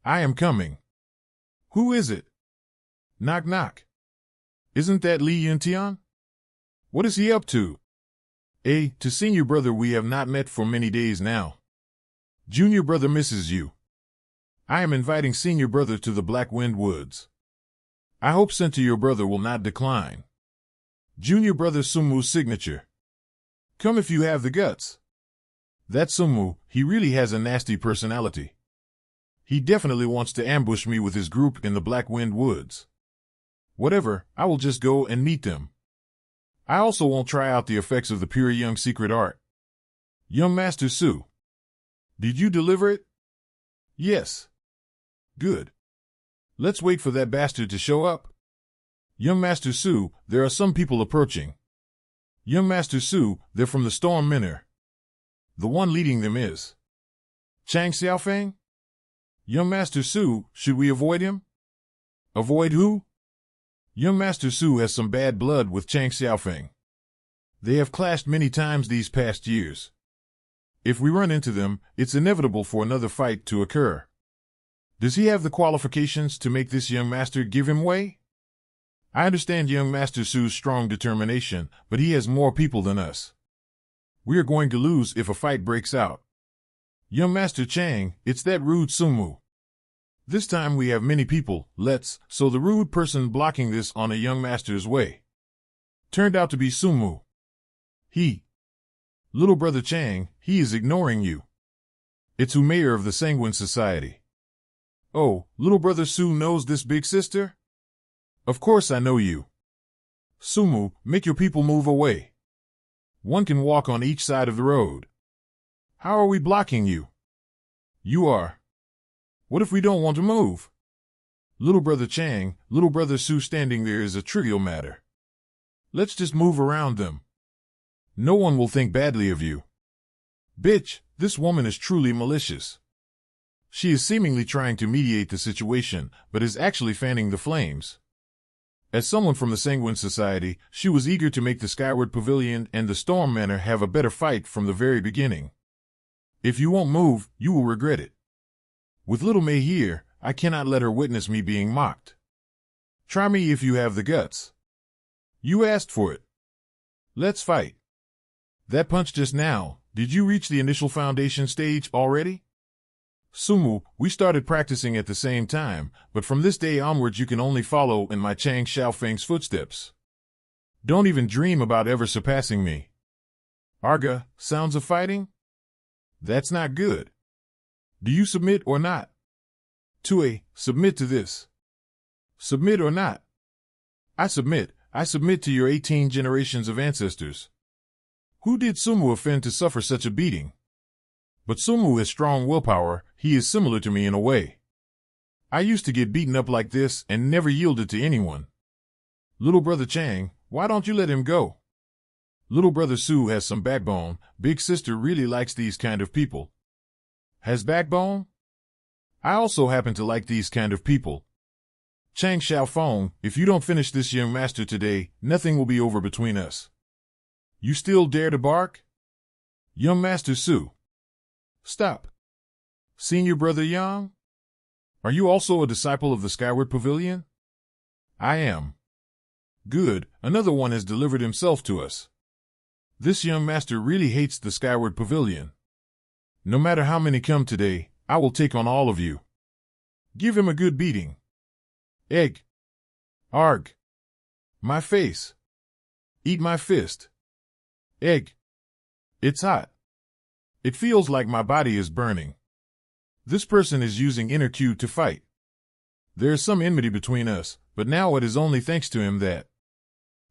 I am coming. Who is it? Knock knock. Isn't that Li Yuntian? What is he up to? To senior brother, we have not met for many days now. Junior brother misses you. I am inviting senior brother to the Black Wind Woods. I hope center your brother will not decline. Junior brother Sumu's signature. Come if you have the guts. That Sumu, he really has a nasty personality. He definitely wants to ambush me with his group in the Black Wind Woods. Whatever, I will just go and meet them. I also won't try out the effects of the pure young secret art. Young Master Su. Did you deliver it? Yes. Good. Let's wait for that bastard to show up. Young Master Su, there are some people approaching. Young Master Su, they're from the Storm Minor. The one leading them is Chang Xiaofeng? Young Master Su, should we avoid him? Avoid who? Young Master Su has some bad blood with Chang Xiaofeng. They have clashed many times these past years. If we run into them, it's inevitable for another fight to occur. Does he have the qualifications to make this young master give him way? I understand young Master Su's strong determination, but he has more people than us. We are going to lose if a fight breaks out. Young Master Chang, it's that rude Sumu. This time we have many people, so the rude person blocking this on a young master's way turned out to be Sumu. Little brother Chang, he is ignoring you. It's who mayor of the Sanguine Society. Oh, little brother Su knows this big sister? Of course I know you. Sumu, make your people move away. One can walk on each side of the road. How are we blocking you? You are. What if we don't want to move? Little brother Chang, little brother Su standing there is a trivial matter. Let's just move around them. No one will think badly of you. Bitch, this woman is truly malicious. She is seemingly trying to mediate the situation, but is actually fanning the flames. As someone from the Sanguine Society, she was eager to make the Skyward Pavilion and the Storm Manor have a better fight from the very beginning. If you won't move, you will regret it. With little Mei here, I cannot let her witness me being mocked. Try me if you have the guts. You asked for it. Let's fight. That punch just now, did you reach the initial foundation stage already? Sumu, we started practicing at the same time, but from this day onwards you can only follow in my Chang Xiaofeng's footsteps. Don't even dream about ever surpassing me. Arga, sounds of fighting? That's not good. Do you submit or not? Tue, submit to this. Submit or not? I submit to your 18 generations of ancestors. Who did Sumu offend to suffer such a beating? But Sumu has strong willpower, he is similar to me in a way. I used to get beaten up like this and never yielded to anyone. Little brother Chang, why don't you let him go? Little brother Su has some backbone, big sister really likes these kind of people. Has backbone? I also happen to like these kind of people. Chang Xiaofeng, if you don't finish this young master today, nothing will be over between us. You still dare to bark? Young Master Su. Stop. Senior brother Yang? Are you also a disciple of the Skyward Pavilion? I am. Good, another one has delivered himself to us. This young master really hates the Skyward Pavilion. No matter how many come today, I will take on all of you. Give him a good beating. Egg. Arg. My face. Eat my fist. Egg. It's hot. It feels like my body is burning. This person is using inner Q to fight. There is some enmity between us, but now it is only thanks to him that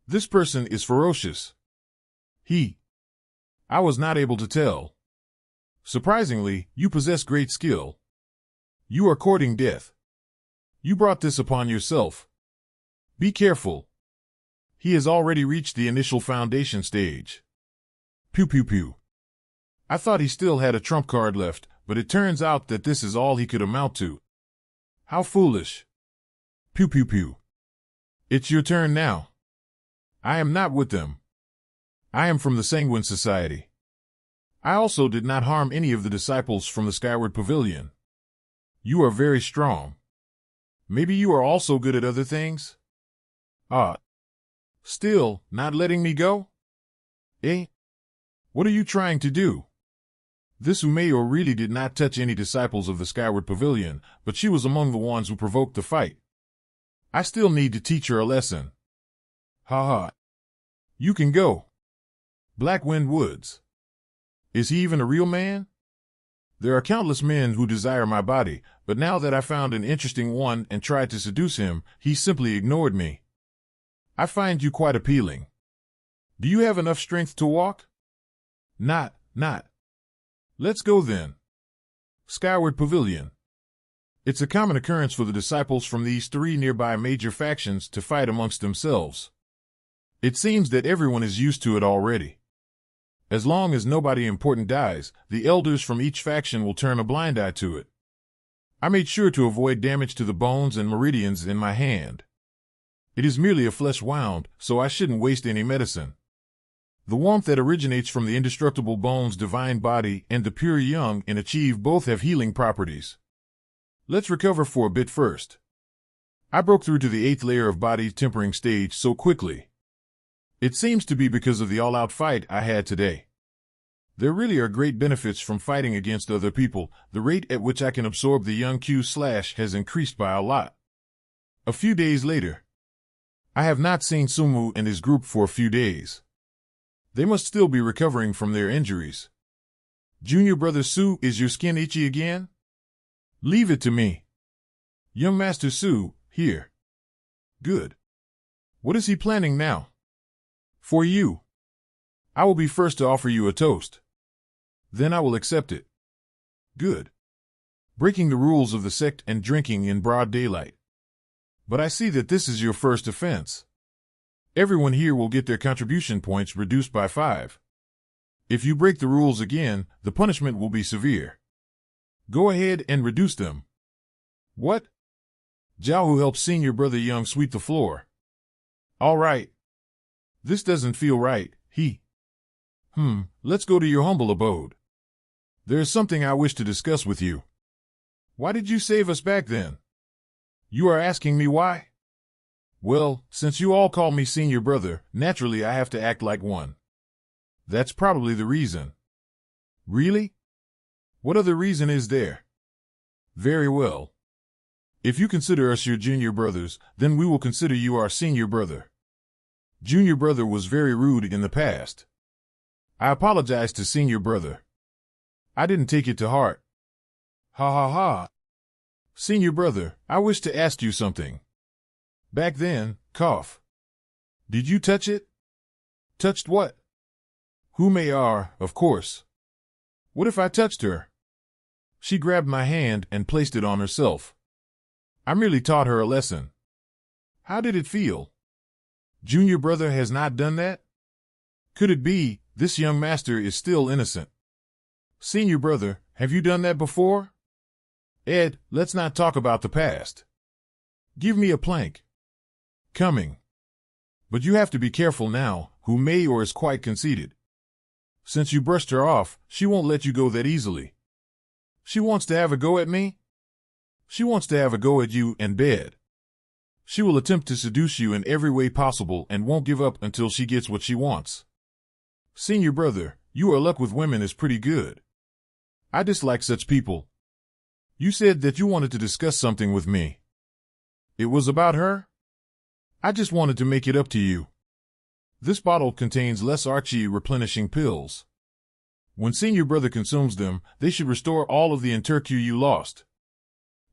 this person is ferocious. I was not able to tell. Surprisingly, you possess great skill. You are courting death. You brought this upon yourself. Be careful. He has already reached the initial foundation stage. Pew pew pew. I thought he still had a trump card left, but it turns out that this is all he could amount to. How foolish. Pew pew pew. It's your turn now. I am not with them. I am from the Sanguine Society. I also did not harm any of the disciples from the Skyward Pavilion. You are very strong. Maybe you are also good at other things? Ah. Still, not letting me go? Eh? What are you trying to do? This Umayo really did not touch any disciples of the Skyward Pavilion, but she was among the ones who provoked the fight. I still need to teach her a lesson. Ha ha. You can go. Black Wind Woods. Is he even a real man? There are countless men who desire my body, but now that I found an interesting one and tried to seduce him, he simply ignored me. I find you quite appealing. Do you have enough strength to walk? Not. Let's go then. Skyward Pavilion. It's a common occurrence for the disciples from these three nearby major factions to fight amongst themselves. It seems that everyone is used to it already. As long as nobody important dies, the elders from each faction will turn a blind eye to it. I made sure to avoid damage to the bones and meridians in my hand. It is merely a flesh wound, so I shouldn't waste any medicine. The warmth that originates from the indestructible bone's divine body and the pure young and achieve both have healing properties. Let's recover for a bit first. I broke through to the 8th layer of body tempering stage so quickly. It seems to be because of the all-out fight I had today. There really are great benefits from fighting against other people. The rate at which I can absorb the young Q/ has increased by a lot. A few days later. I have not seen Sumu and his group for a few days. They must still be recovering from their injuries. Junior Brother Su, is your skin itchy again? Leave it to me. Young Master Su, here. Good. What is he planning now? For you. I will be first to offer you a toast. Then I will accept it. Good. Breaking the rules of the sect and drinking in broad daylight. But I see that this is your first offense. Everyone here will get their contribution points reduced by 5. If you break the rules again, the punishment will be severe. Go ahead and reduce them. What? Jiaohu helped Senior Brother Young sweep the floor. All right. This doesn't feel right, let's go to your humble abode. There is something I wish to discuss with you. Why did you save us back then? You are asking me why? Well, since you all call me Senior Brother, naturally I have to act like one. That's probably the reason. Really? What other reason is there? Very well. If you consider us your junior brothers, then we will consider you our senior brother. Junior Brother was very rude in the past. I apologize to Senior Brother. I didn't take it to heart. Ha ha ha. Senior Brother, I wish to ask you something. Back then, cough. Did you touch it? Touched what? Humayar, of course. What if I touched her? She grabbed my hand and placed it on herself. I merely taught her a lesson. How did it feel? Junior Brother has not done that? Could it be, this young master is still innocent? Senior Brother, have you done that before? Ed, let's not talk about the past. Give me a plank. Coming. But you have to be careful now, Humayar is quite conceited. Since you brushed her off, she won't let you go that easily. She wants to have a go at me? She wants to have a go at you in bed. She will attempt to seduce you in every way possible and won't give up until she gets what she wants. Senior Brother, your luck with women is pretty good. I dislike such people. You said that you wanted to discuss something with me. It was about her? I just wanted to make it up to you. This bottle contains less Archie replenishing pills. When Senior Brother consumes them, they should restore all of the Interq you lost.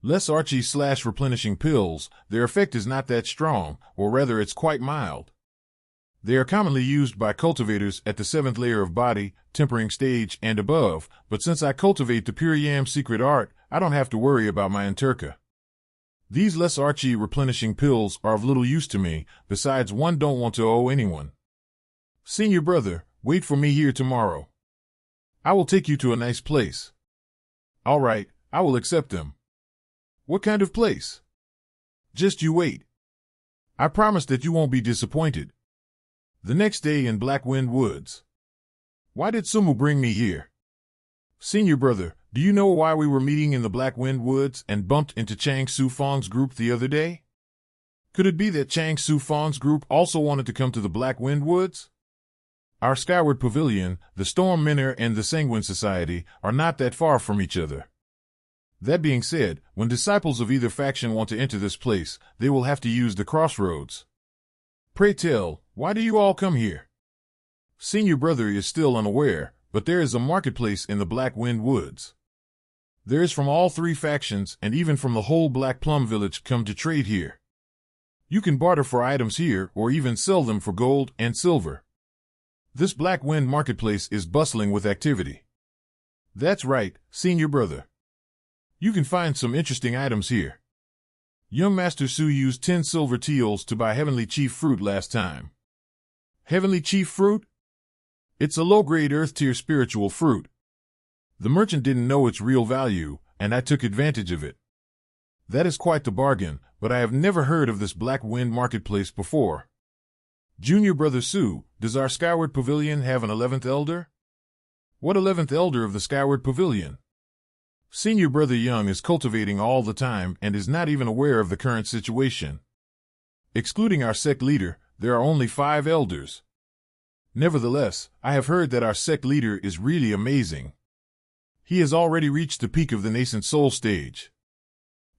Less Archie / replenishing pills, their effect is not that strong, or rather it's quite mild. They are commonly used by cultivators at the 7th layer of body, tempering stage, and above, but since I cultivate the Pure Yam secret art, I don't have to worry about my Interca. These less Archie replenishing pills are of little use to me, besides one don't want to owe anyone. Senior Brother, wait for me here tomorrow. I will take you to a nice place. All right, I will accept them. What kind of place? Just you wait. I promise that you won't be disappointed. The next day in Black Wind Woods. Why did Sumu bring me here? Senior Brother, Do you know why we were meeting in the Black Wind Woods and bumped into Chang Su Fang's group the other day? Could it be that Chang Su Fang's group also wanted to come to the Black Wind Woods? Our Skyward Pavilion, the Storm Menor, and the Sanguine Society are not that far from each other. That being said, when disciples of either faction want to enter this place, they will have to use the crossroads. Pray tell, why do you all come here? Senior brother is still unaware, but there is a marketplace in the Black Wind Woods. There is from all three factions and even from the whole Black Plum Village come to trade here. You can barter for items here or even sell them for gold and silver. This Black Wind marketplace is bustling with activity. That's right, senior brother. You can find some interesting items here. Young Master Su used 10 silver teals to buy Heavenly Chief Fruit last time. Heavenly Chief Fruit? It's a low-grade earth-tier spiritual fruit. The merchant didn't know its real value, and I took advantage of it. That is quite the bargain, but I have never heard of this Black Wind marketplace before. Junior Brother Su, does our Skyward Pavilion have an 11th Elder? What 11th Elder of the Skyward Pavilion? Senior Brother Young is cultivating all the time and is not even aware of the current situation. Excluding our sect leader, there are only 5 elders. Nevertheless, I have heard that our sect leader is really amazing. He has already reached the peak of the nascent soul stage.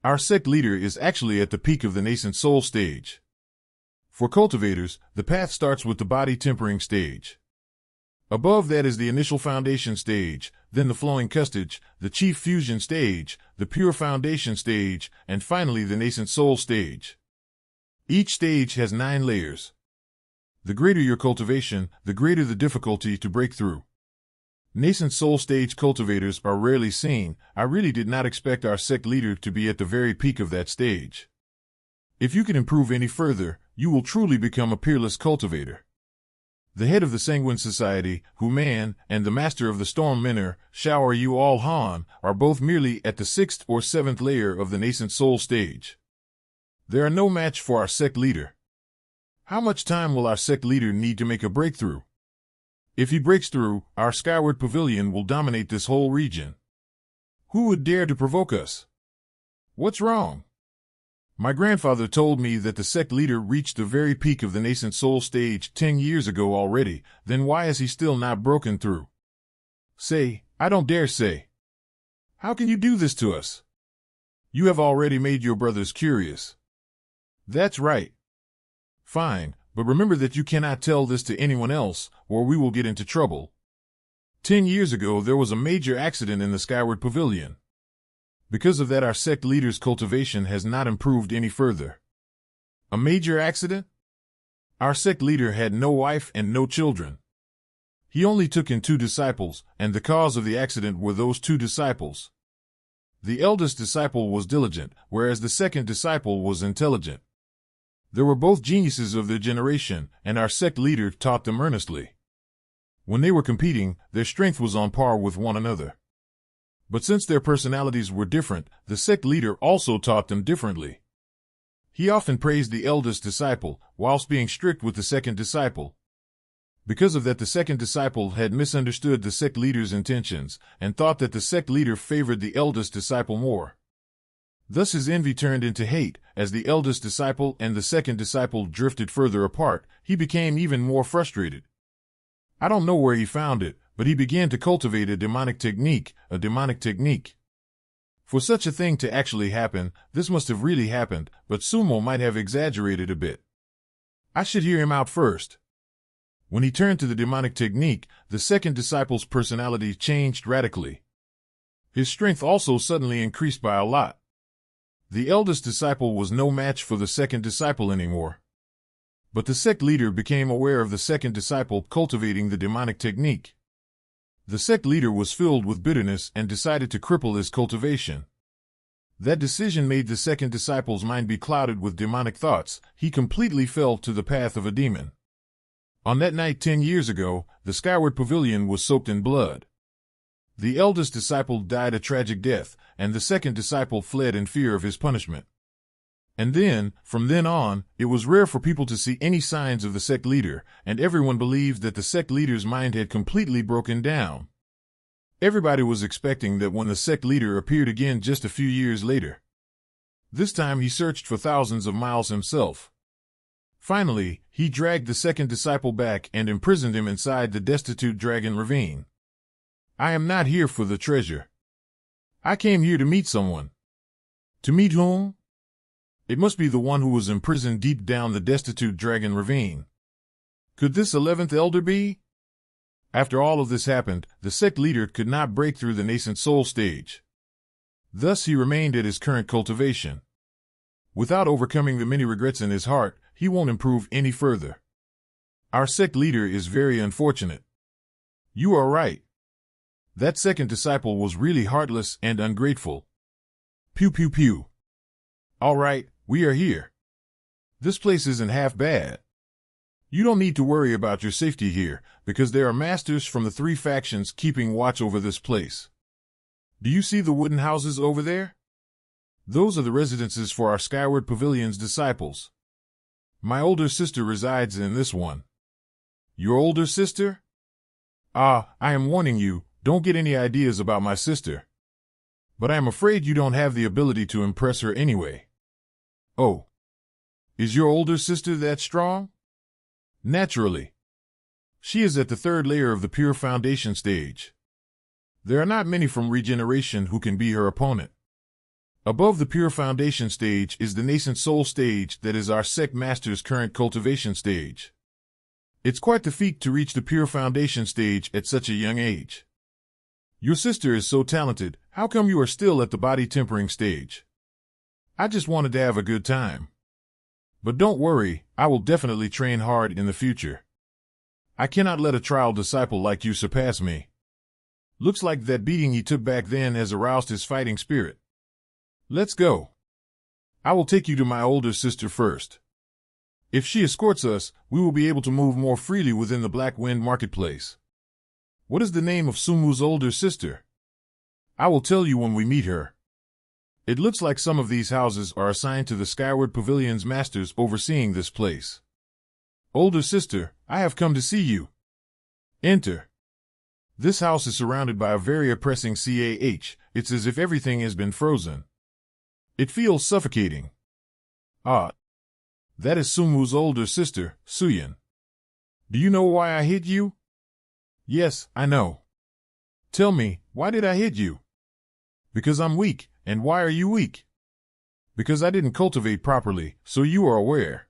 Our sect leader is actually at the peak of the nascent soul stage. For cultivators, the path starts with the body tempering stage. Above that is the initial foundation stage, then the flowing custage, the chief fusion stage, the pure foundation stage, and finally the nascent soul stage. Each stage has 9 layers. The greater your cultivation, the greater the difficulty to break through. Nascent soul stage cultivators are rarely seen. I really did not expect our sect leader to be at the very peak of that stage. If you can improve any further, you will truly become a peerless cultivator. The head of the Sanguine Society, Hu Man, and the master of the Storm Menor, Xiao Yu All Han, are both merely at the 6th or 7th layer of the nascent soul stage. They are no match for our sect leader. How much time will our sect leader need to make a breakthrough? If he breaks through, our Skyward Pavilion will dominate this whole region. Who would dare to provoke us? What's wrong? My grandfather told me that the sect leader reached the very peak of the nascent soul stage 10 years ago already, then why is he still not broken through? Say, I don't dare say. How can you do this to us? You have already made your brothers curious. That's right. Fine, but remember that you cannot tell this to anyone else, or we will get into trouble. 10 years ago there was a major accident in the Skyward Pavilion. Because of that, our sect leader's cultivation has not improved any further. A major accident? Our sect leader had no wife and no children. He only took in 2 disciples, and the cause of the accident were those 2 disciples. The eldest disciple was diligent, whereas the second disciple was intelligent. They were both geniuses of their generation, and our sect leader taught them earnestly. When they were competing, their strength was on par with one another. But since their personalities were different, the sect leader also taught them differently. He often praised the eldest disciple, whilst being strict with the second disciple. Because of that, the second disciple had misunderstood the sect leader's intentions, and thought that the sect leader favored the eldest disciple more. Thus his envy turned into hate. As the eldest disciple and the second disciple drifted further apart, he became even more frustrated. I don't know where he found it, but he began to cultivate a demonic technique. For such a thing to actually happen, this must have really happened, but Sumo might have exaggerated a bit. I should hear him out first. When he turned to the demonic technique, the second disciple's personality changed radically. His strength also suddenly increased by a lot. The eldest disciple was no match for the second disciple anymore. But the sect leader became aware of the second disciple cultivating the demonic technique. The sect leader was filled with bitterness and decided to cripple his cultivation. That decision made the second disciple's mind be clouded with demonic thoughts. He completely fell to the path of a demon. On that night 10 years ago, the Skyward Pavilion was soaked in blood. The eldest disciple died a tragic death, and the second disciple fled in fear of his punishment. And then, from then on, it was rare for people to see any signs of the sect leader, and everyone believed that the sect leader's mind had completely broken down. Everybody was expecting that when the sect leader appeared again just a few years later. This time he searched for thousands of miles himself. Finally, he dragged the second disciple back and imprisoned him inside the destitute dragon ravine. I am not here for the treasure. I came here to meet someone. To meet whom? It must be the one who was imprisoned deep down the destitute dragon ravine. Could this 11th elder be? After all of this happened, the sect leader could not break through the nascent soul stage. Thus he remained at his current cultivation. Without overcoming the many regrets in his heart, he won't improve any further. Our sect leader is very unfortunate. You are right. That second disciple was really heartless and ungrateful. Pew pew pew. All right, we are here. This place isn't half bad. You don't need to worry about your safety here, because there are masters from the 3 factions keeping watch over this place. Do you see the wooden houses over there? Those are the residences for our Skyward Pavilion's disciples. My older sister resides in this one. Your older sister? I am warning you, don't get any ideas about my sister. But I am afraid you don't have the ability to impress her anyway. Oh. Is your older sister that strong? Naturally. She is at the 3rd layer of the pure foundation stage. There are not many from regeneration who can be her opponent. Above the pure foundation stage is the nascent soul stage that is our sect master's current cultivation stage. It's quite the feat to reach the pure foundation stage at such a young age. Your sister is so talented, how come you are still at the body tempering stage? I just wanted to have a good time. But don't worry, I will definitely train hard in the future. I cannot let a trial disciple like you surpass me. Looks like that beating he took back then has aroused his fighting spirit. Let's go. I will take you to my older sister first. If she escorts us, we will be able to move more freely within the Black Wind Marketplace. What is the name of Sumu's older sister? I will tell you when we meet her. It looks like some of these houses are assigned to the Skyward Pavilion's masters overseeing this place. Older sister, I have come to see you. Enter. This house is surrounded by a very oppressing CAH. It's as if everything has been frozen. It feels suffocating. That is Sumu's older sister, Suyin. Do you know why I hit you? Yes, I know. Tell me, why did I hit you? Because I'm weak. And why are you weak? Because I didn't cultivate properly, so you are aware.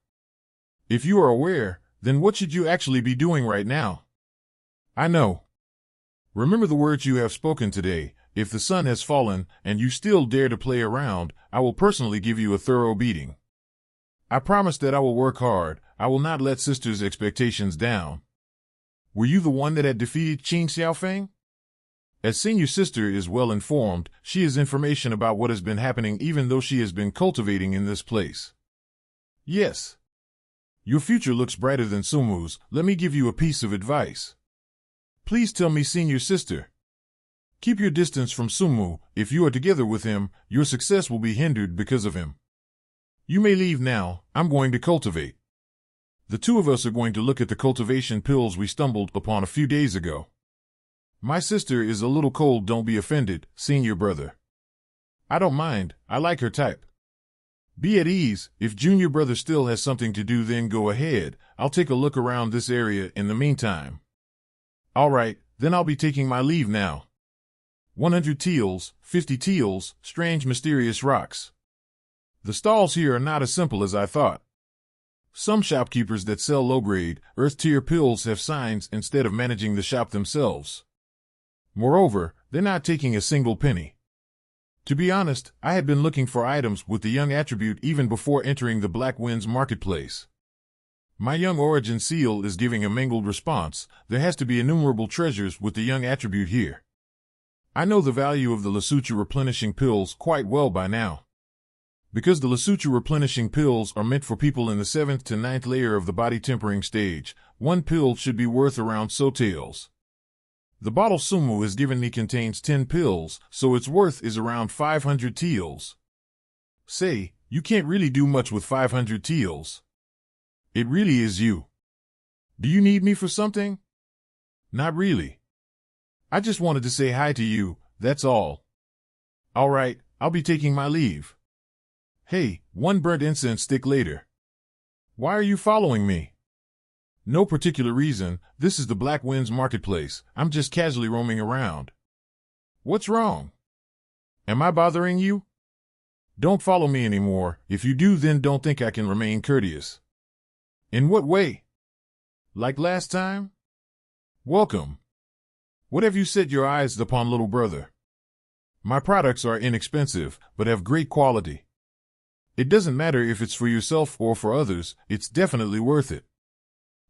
If you are aware, then what should you actually be doing right now? I know. Remember the words you have spoken today. If the sun has fallen, and you still dare to play around, I will personally give you a thorough beating. I promise that I will work hard. I will not let sister's expectations down. Were you the one that had defeated Qing Xiaofeng? As senior sister is well informed, she has information about what has been happening even though she has been cultivating in this place. Yes. Your future looks brighter than Sumu's. Let me give you a piece of advice. Please tell me, senior sister. Keep your distance from Sumu. If you are together with him, your success will be hindered because of him. You may leave now. I'm going to cultivate. The 2 of us are going to look at the cultivation pills we stumbled upon a few days ago. My sister is a little cold, don't be offended, senior brother. I don't mind, I like her type. Be at ease, if junior brother still has something to do then go ahead, I'll take a look around this area in the meantime. Alright, then I'll be taking my leave now. 100 teals, 50 teals, strange mysterious rocks. The stalls here are not as simple as I thought. Some shopkeepers that sell low-grade, earth-tier pills have signs instead of managing the shop themselves. Moreover, they're not taking a single penny. To be honest, I had been looking for items with the young attribute even before entering the Black Winds Marketplace. My young origin seal is giving a mingled response. There has to be innumerable treasures with the young attribute here. I know the value of the Lasuchu replenishing pills quite well by now. Because the Lasuchu replenishing pills are meant for people in the 7th to 9th layer of the body tempering stage, 1 pill should be worth around sotails. The bottle Sumu has given me contains 10 pills, so its worth is around 500 teals. Say, you can't really do much with 500 teals. It really is you. Do you need me for something? Not really. I just wanted to say hi to you, that's all. All right, I'll be taking my leave. Hey, one burnt incense stick later. Why are you following me? No particular reason, this is the Black Winds Marketplace, I'm just casually roaming around. What's wrong? Am I bothering you? Don't follow me anymore, if you do then don't think I can remain courteous. In what way? Like last time? Welcome. What have you set your eyes upon, little brother? My products are inexpensive, but have great quality. It doesn't matter if it's for yourself or for others, it's definitely worth it.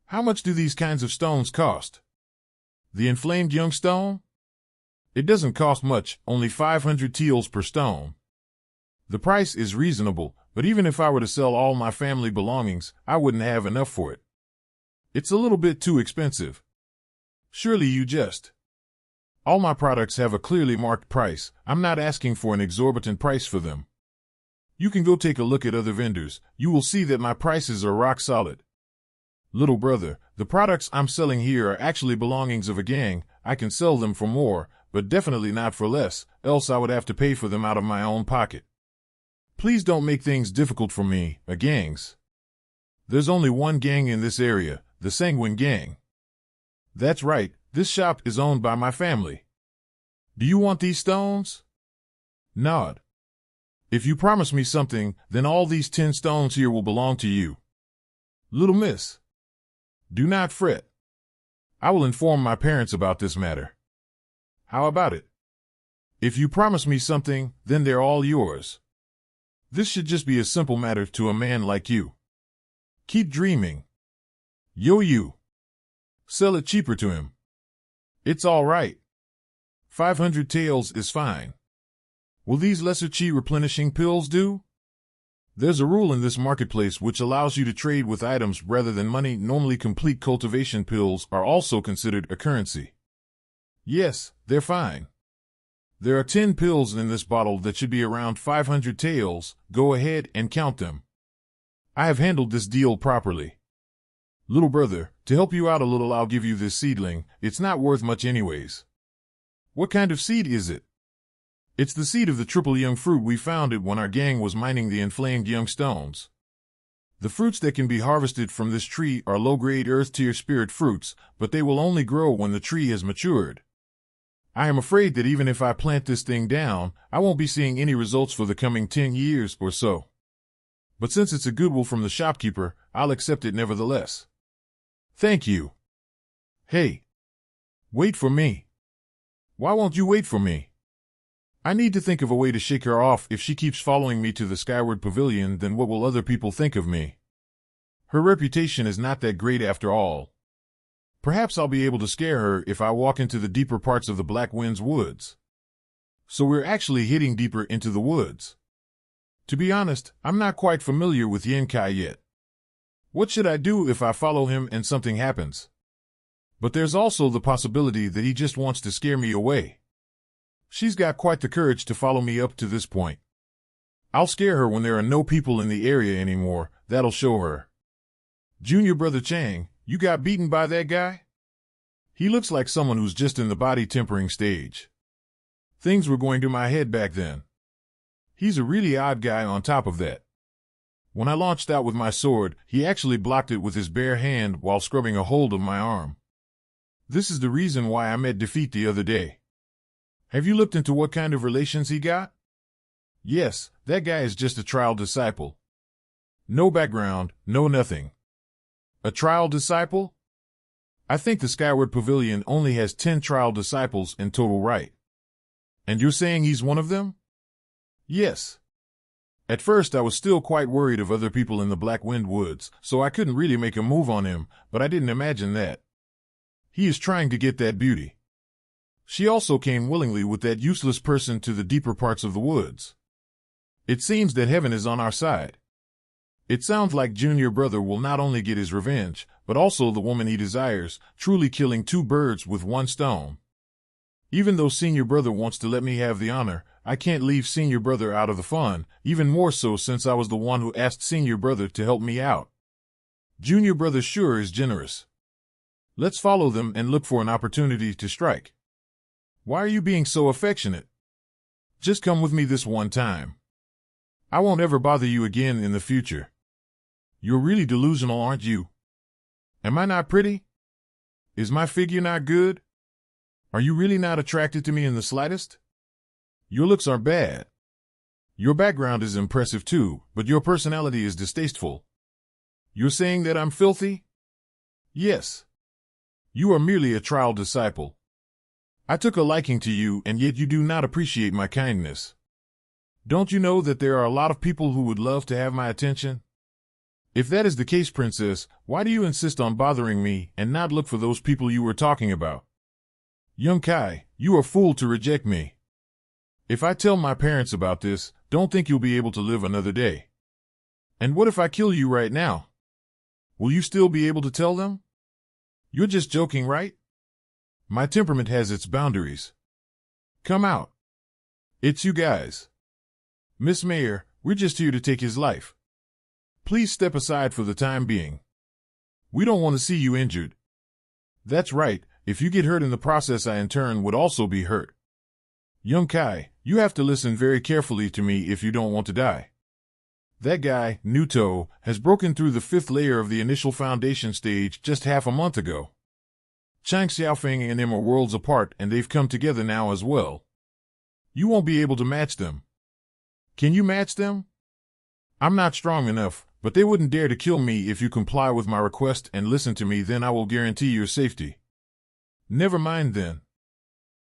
How much do these kinds of stones cost? The inflamed young stone? It doesn't cost much, only 500 taels per stone. The price is reasonable, but even if I were to sell all my family belongings, I wouldn't have enough for it. It's a little bit too expensive. Surely you jest. All my products have a clearly marked price. I'm not asking for an exorbitant price for them. You can go take a look at other vendors. You will see that my prices are rock solid. Little brother, the products I'm selling here are actually belongings of a gang. I can sell them for more, but definitely not for less, else I would have to pay for them out of my own pocket. Please don't make things difficult for me, gangs. There's only one gang in this area, the Sanguine Gang. That's right, this shop is owned by my family. Do you want these stones? Nod. If you promise me something, then all these 10 stones here will belong to you. Little miss, do not fret. I will inform my parents about this matter. How about it? If you promise me something, then they're all yours. This should just be a simple matter to a man like you. Keep dreaming. Yo you. Sell it cheaper to him. It's all right. 500 taels is fine. Will these lesser chi replenishing pills do? There's a rule in this marketplace which allows you to trade with items rather than money. Normally complete cultivation pills are also considered a currency. Yes, they're fine. There are 10 pills in this bottle that should be around 500 taels. Go ahead and count them. I have handled this deal properly. Little brother, to help you out a little, I'll give you this seedling. It's not worth much anyways. What kind of seed is it? It's the seed of the triple young fruit we found it when our gang was mining the inflamed young stones. The fruits that can be harvested from this tree are low-grade earth-tier spirit fruits, but they will only grow when the tree has matured. I am afraid that even if I plant this thing down, I won't be seeing any results for the coming 10 years or so. But since it's a goodwill from the shopkeeper, I'll accept it nevertheless. Thank you. Hey. Wait for me. Why won't you wait for me? I need to think of a way to shake her off. If she keeps following me to the Skyward Pavilion, then what will other people think of me? Her reputation is not that great after all. Perhaps I'll be able to scare her if I walk into the deeper parts of the Black Winds woods. So we're actually hitting deeper into the woods. To be honest, I'm not quite familiar with Yenkai yet. What should I do if I follow him and something happens? But there's also the possibility that he just wants to scare me away. She's got quite the courage to follow me up to this point. I'll scare her when there are no people in the area anymore. That'll show her. Junior Brother Chang, you got beaten by that guy? He looks like someone who's just in the body tempering stage. Things were going to my head back then. He's a really odd guy on top of that. When I launched out with my sword, he actually blocked it with his bare hand while scrubbing a hold of my arm. This is the reason why I met defeat the other day. Have you looked into what kind of relations he got? Yes, that guy is just a trial disciple. No background, no nothing. A trial disciple? I think the Skyward Pavilion only has 10 trial disciples in total, right? And you're saying he's one of them? Yes. At first I was still quite worried of other people in the Black Wind Woods, so I couldn't really make a move on him, but I didn't imagine that. He is trying to get that beauty. She also came willingly with that useless person to the deeper parts of the woods. It seems that heaven is on our side. It sounds like Junior Brother will not only get his revenge, but also the woman he desires, truly killing 2 birds with 1 stone. Even though Senior Brother wants to let me have the honor, I can't leave Senior Brother out of the fun, even more so since I was the one who asked Senior Brother to help me out. Junior Brother sure is generous. Let's follow them and look for an opportunity to strike. Why are you being so affectionate? Just come with me this one time. I won't ever bother you again in the future. You're really delusional, aren't you? Am I not pretty? Is my figure not good? Are you really not attracted to me in the slightest? Your looks are bad. Your background is impressive too, but your personality is distasteful. You're saying that I'm filthy? Yes. You are merely a trial disciple. I took a liking to you, and yet you do not appreciate my kindness. Don't you know that there are a lot of people who would love to have my attention? If that is the case, princess, why do you insist on bothering me and not look for those people you were talking about? Young Kai, you are fooled to reject me. If I tell my parents about this, don't think you'll be able to live another day. And what if I kill you right now? Will you still be able to tell them? You're just joking, right? My temperament has its boundaries. Come out. It's you guys. Miss Mayor, we're just here to take his life. Please step aside for the time being. We don't want to see you injured. That's right, if you get hurt in the process, I in turn would also be hurt. Young Kai, you have to listen very carefully to me if you don't want to die. That guy, Nuto, has broken through the 5th layer of the initial foundation stage just half a month ago. Chang Xiaofeng and him are worlds apart, and they've come together now as well. You won't be able to match them. Can you match them? I'm not strong enough, but they wouldn't dare to kill me if you comply with my request and listen to me. Then I will guarantee your safety. Never mind then.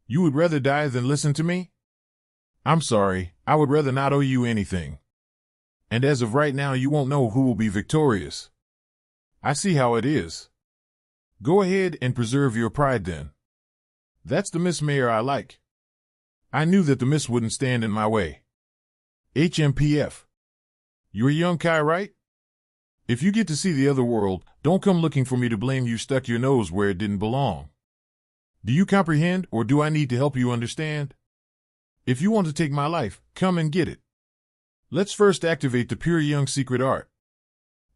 You would rather die than listen to me? I'm sorry, I would rather not owe you anything. And as of right now, you won't know who will be victorious. I see how it is. Go ahead and preserve your pride then. That's the Miss Mayor I like. I knew that the Miss wouldn't stand in my way. HMPF. You're Young Kai, right? If you get to see the other world, don't come looking for me to blame you stuck your nose where it didn't belong. Do you comprehend, or do I need to help you understand? If you want to take my life, come and get it. Let's first activate the pure young secret art.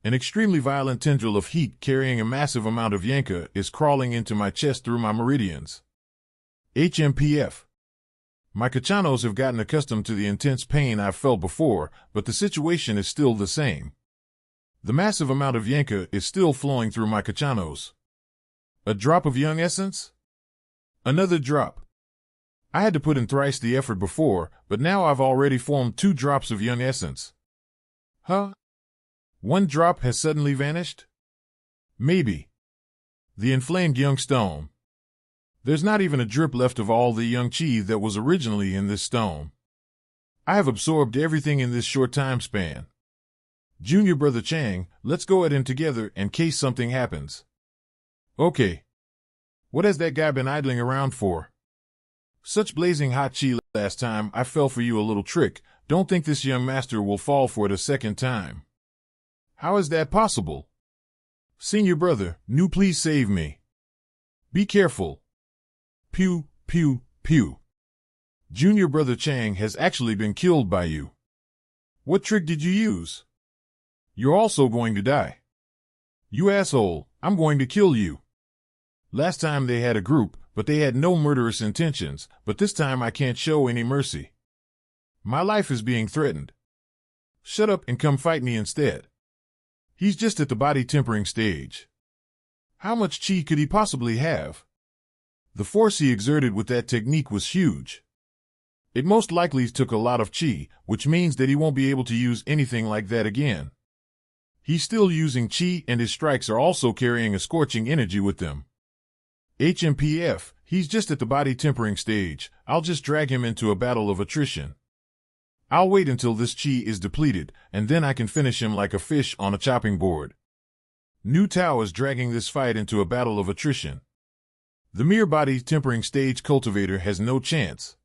An extremely violent tendril of heat carrying a massive amount of Yanka is crawling into my chest through my meridians. HMPF. My Kachanos have gotten accustomed to the intense pain I've felt before, but the situation is still the same. The massive amount of Yanka is still flowing through my Kachanos. A drop of young essence? Another drop. I had to put in thrice the effort before, but now I've already formed 2 drops of young essence. Huh? 1 drop has suddenly vanished? Maybe. The inflamed young stone. There's not even a drip left of all the young chi that was originally in this stone. I have absorbed everything in this short time span. Junior Brother Chang, let's go at him together in case something happens. Okay. What has that guy been idling around for? Such blazing hot chi. Last time I fell for you a little trick. Don't think this young master will fall for it a second time. How is that possible? Senior Brother, Nu, please save me. Be careful. Pew, pew, pew. Junior Brother Chang has actually been killed by you. What trick did you use? You're also going to die. You asshole, I'm going to kill you. Last time they had a group, but they had no murderous intentions, but this time I can't show any mercy. My life is being threatened. Shut up and come fight me instead. He's just at the body tempering stage. How much chi could he possibly have? The force he exerted with that technique was huge. It most likely took a lot of chi, which means that he won't be able to use anything like that again. He's still using chi, and his strikes are also carrying a scorching energy with them. HMPF, he's just at the body tempering stage. I'll just drag him into a battle of attrition. I'll wait until this chi is depleted, and then I can finish him like a fish on a chopping board. Nu Tao is dragging this fight into a battle of attrition. The mere body tempering stage cultivator has no chance.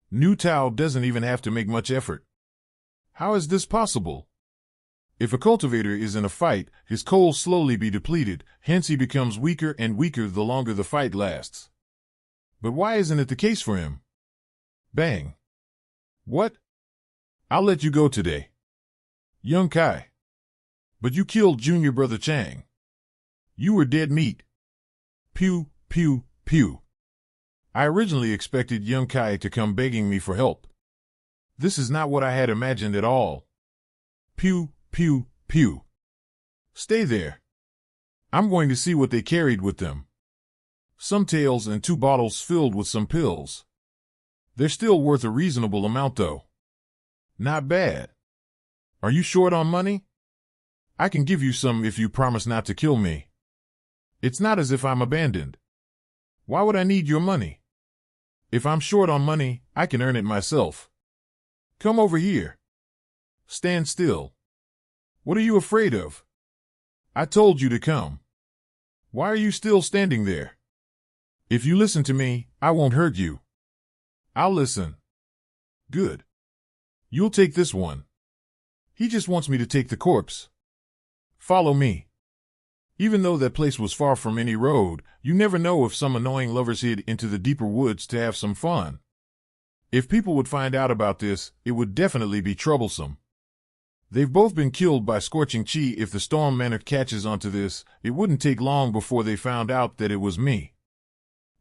Nu Tao doesn't even have to make much effort. How is this possible? If a cultivator is in a fight, his coal slowly be depleted, hence he becomes weaker and weaker the longer the fight lasts. But why isn't it the case for him? Bang. What? I'll let you go today. Young Kai. But you killed Junior Brother Chang. You were dead meat. Pew, pew, pew. I originally expected young Kai to come begging me for help. This is not what I had imagined at all. Pew, pew, pew. Stay there. I'm going to see what they carried with them. Some tails and 2 bottles filled with some pills. They're still worth a reasonable amount, though. Not bad. Are you short on money? I can give you some if you promise not to kill me. It's not as if I'm abandoned. Why would I need your money? If I'm short on money, I can earn it myself. Come over here. Stand still. What are you afraid of? I told you to come. Why are you still standing there? If you listen to me, I won't hurt you. I'll listen. Good. You'll take this one. He just wants me to take the corpse. Follow me. Even though that place was far from any road, you never know if some annoying lovers hid into the deeper woods to have some fun. If people would find out about this, it would definitely be troublesome. They've both been killed by scorching chi. If the Storm Manor catches onto this, it wouldn't take long before they found out that it was me.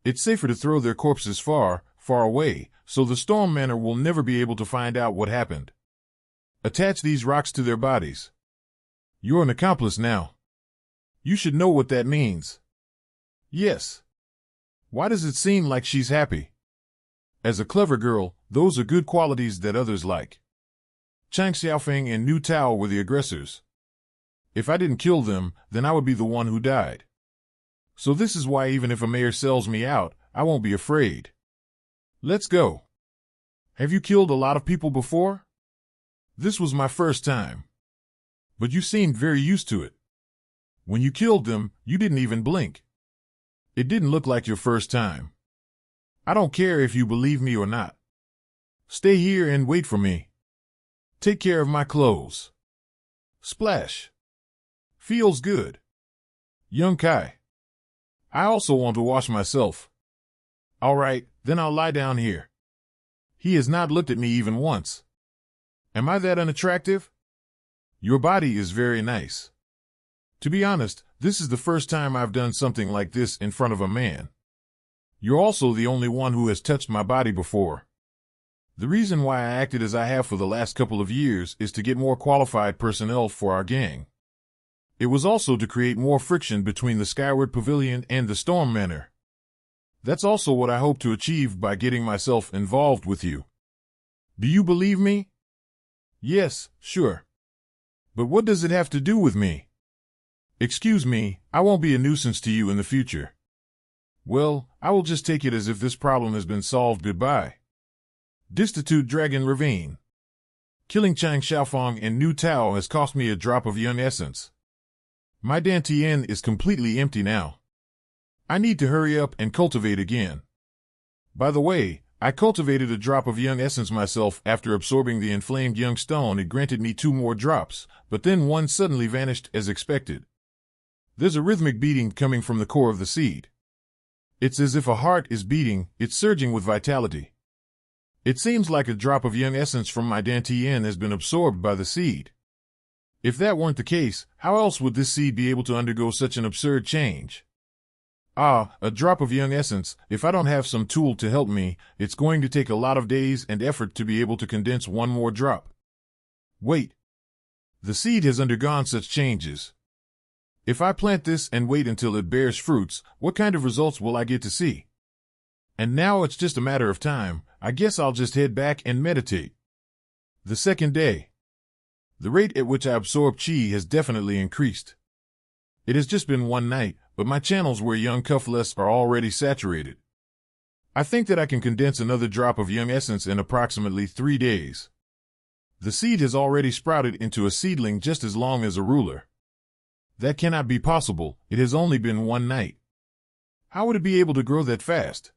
It's safer to throw their corpses far, far away, so the Storm Manor will never be able to find out what happened. Attach these rocks to their bodies. You're an accomplice now. You should know what that means. Yes. Why does it seem like she's happy? As a clever girl, those are good qualities that others like. Chang Xiaofeng and Nu Tao were the aggressors. If I didn't kill them, then I would be the one who died. So this is why even if a mayor sells me out, I won't be afraid. Let's go. Have you killed a lot of people before? This was my first time. But you seemed very used to it. When you killed them, you didn't even blink. It didn't look like your first time. I don't care if you believe me or not. Stay here and wait for me. Take care of my clothes. Splash. Feels good. Young Kai. I also want to wash myself. All right, then I'll lie down here. He has not looked at me even once. Am I that unattractive? Your body is very nice. To be honest, this is the first time I've done something like this in front of a man. You're also the only one who has touched my body before. The reason why I acted as I have for the last couple of years is to get more qualified personnel for our gang. It was also to create more friction between the Skyward Pavilion and the Storm Manor. That's also what I hope to achieve by getting myself involved with you. Do you believe me? Yes, sure. But what does it have to do with me? Excuse me, I won't be a nuisance to you in the future. Well, I will just take it as if this problem has been solved. Goodbye. Destitute Dragon Ravine. Killing Chang Xiaofeng and Nu Tao has cost me a drop of young essence. My Dantian is completely empty now. I need to hurry up and cultivate again. By the way, I cultivated a drop of young essence myself after absorbing the inflamed young stone. It granted me 2 more drops, but then one suddenly vanished as expected. There's a rhythmic beating coming from the core of the seed. It's as if a heart is beating, it's surging with vitality. It seems like a drop of young essence from my Dantian has been absorbed by the seed. If that weren't the case, how else would this seed be able to undergo such an absurd change? Ah, a drop of young essence. If I don't have some tool to help me, it's going to take a lot of days and effort to be able to condense one more drop. Wait. The seed has undergone such changes. If I plant this and wait until it bears fruits, what kind of results will I get to see? And now it's just a matter of time. I guess I'll just head back and meditate. The second day. The rate at which I absorb chi has definitely increased. It has just been one night, but my channels where young cuffless are already saturated. I think that I can condense another drop of young essence in approximately 3 days. The seed has already sprouted into a seedling just as long as a ruler. That cannot be possible. It has only been one night. How would it be able to grow that fast?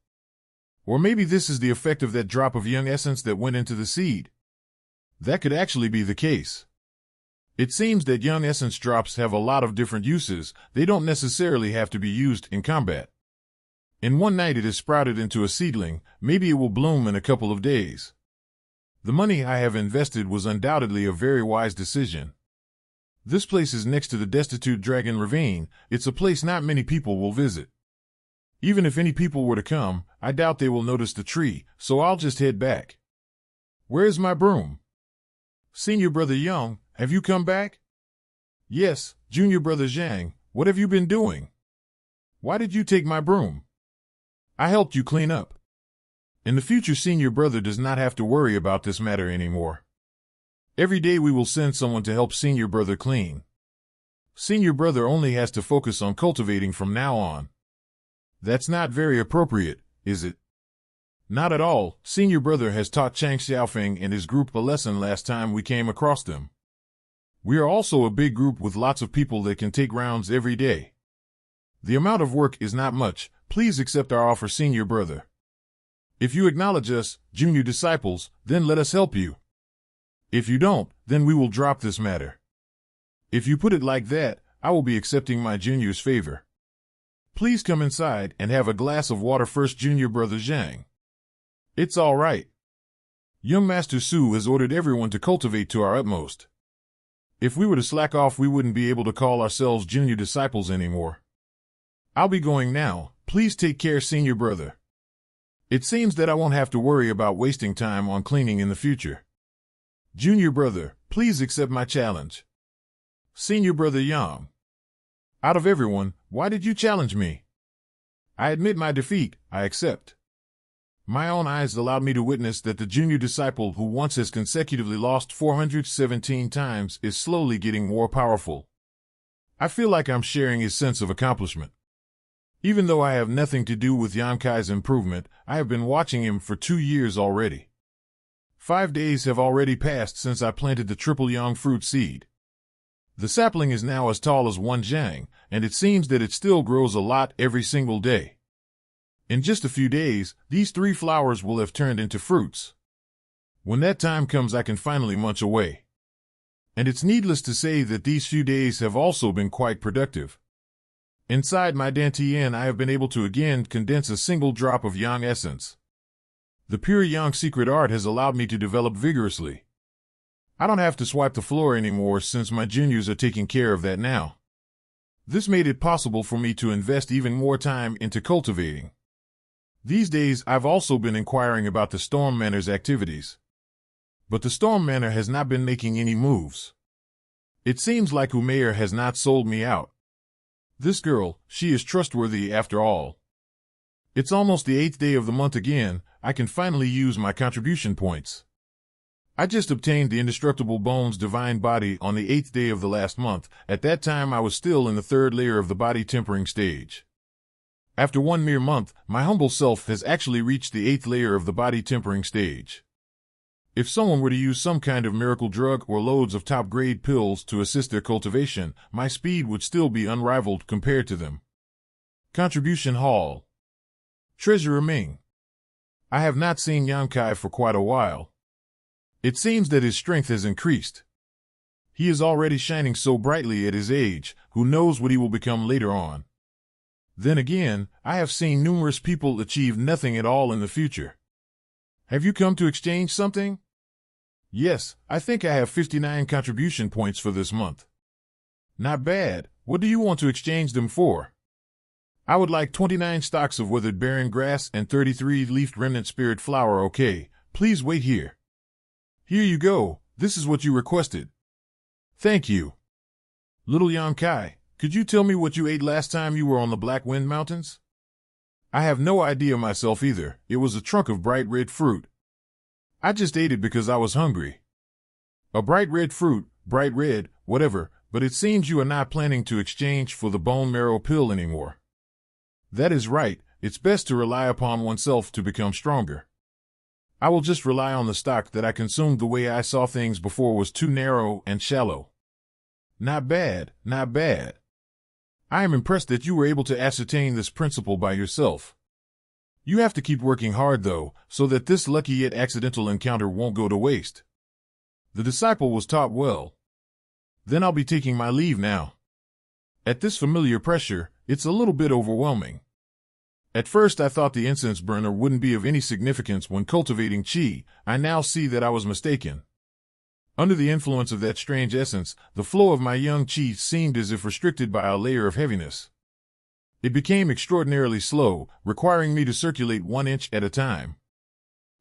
Or maybe this is the effect of that drop of young essence that went into the seed. That could actually be the case. It seems that young essence drops have a lot of different uses. They don't necessarily have to be used in combat. In one night it is sprouted into a seedling. Maybe it will bloom in a couple of days. The money I have invested was undoubtedly a very wise decision. This place is next to the Destitute Dragon Ravine. It's a place not many people will visit. Even if any people were to come, I doubt they will notice the tree, so I'll just head back. Where's my broom? Senior Brother Young, have you come back? Yes, Junior Brother Zhang, what have you been doing? Why did you take my broom? I helped you clean up. In the future, Senior Brother does not have to worry about this matter anymore. Every day we will send someone to help Senior Brother clean. Senior Brother only has to focus on cultivating from now on. That's not very appropriate, is it? Not at all. Senior Brother has taught Chang Xiaofeng and his group a lesson last time we came across them. We are also a big group with lots of people that can take rounds every day. The amount of work is not much. Please accept our offer, Senior Brother. If you acknowledge us, junior disciples, then let us help you. If you don't, then we will drop this matter. If you put it like that, I will be accepting my junior's favor. Please come inside and have a glass of water first, Junior Brother Zhang. It's all right. Young Master Su has ordered everyone to cultivate to our utmost. If we were to slack off, we wouldn't be able to call ourselves junior disciples anymore. I'll be going now. Please take care, Senior Brother. It seems that I won't have to worry about wasting time on cleaning in the future. Junior Brother, please accept my challenge. Senior Brother Yang. Out of everyone, why did you challenge me? I admit my defeat, I accept. My own eyes allowed me to witness that the junior disciple who once has consecutively lost 417 times is slowly getting more powerful. I feel like I'm sharing his sense of accomplishment. Even though I have nothing to do with Yang Kai's improvement, I have been watching him for 2 years already. 5 days have already passed since I planted the triple yang fruit seed. The sapling is now as tall as one zhang, and it seems that it still grows a lot every single day. In just a few days, these 3 flowers will have turned into fruits. When that time comes, I can finally munch away. And it's needless to say that these few days have also been quite productive. Inside my Dantian, I have been able to again condense a single drop of yang essence. The pure yang secret art has allowed me to develop vigorously. I don't have to swipe the floor anymore since my juniors are taking care of that now. This made it possible for me to invest even more time into cultivating. These days, I've also been inquiring about the Storm Manor's activities. But the Storm Manor has not been making any moves. It seems like Umair has not sold me out. This girl, she is trustworthy after all. It's almost the 8th day of the month again. I can finally use my contribution points. I just obtained the Indestructible Bones Divine Body on the 8th day of the last month. At that time, I was still in the 3rd layer of the body tempering stage. After 1 mere month, my humble self has actually reached the 8th layer of the body tempering stage. If someone were to use some kind of miracle drug or loads of top-grade pills to assist their cultivation, my speed would still be unrivaled compared to them. Contribution Hall. Treasurer Ming. I have not seen Yang Kai for quite a while. It seems that his strength has increased. He is already shining so brightly at his age. Who knows what he will become later on. Then again, I have seen numerous people achieve nothing at all in the future. Have you come to exchange something? Yes, I think I have 59 contribution points for this month. Not bad. What do you want to exchange them for? I would like 29 stalks of withered barren grass and 33 leafed remnant spirit flower. Okay, please wait here. Here you go. This is what you requested. Thank you. Little Yang Kai, could you tell me what you ate last time you were on the Black Wind Mountains? I have no idea myself either. It was a trunk of bright red fruit. I just ate it because I was hungry. A bright red fruit, bright red, whatever, but it seems you are not planning to exchange for the bone marrow pill anymore. That is right. It's best to rely upon oneself to become stronger. I will just rely on the stock that I consumed. The way I saw things before was too narrow and shallow. Not bad, not bad. I am impressed that you were able to ascertain this principle by yourself. You have to keep working hard, though, so that this lucky yet accidental encounter won't go to waste. The disciple was taught well. Then I'll be taking my leave now. At this familiar pressure, it's a little bit overwhelming. At first I thought the incense burner wouldn't be of any significance when cultivating qi. I now see that I was mistaken. Under the influence of that strange essence, the flow of my young qi seemed as if restricted by a layer of heaviness. It became extraordinarily slow, requiring me to circulate 1 inch at a time.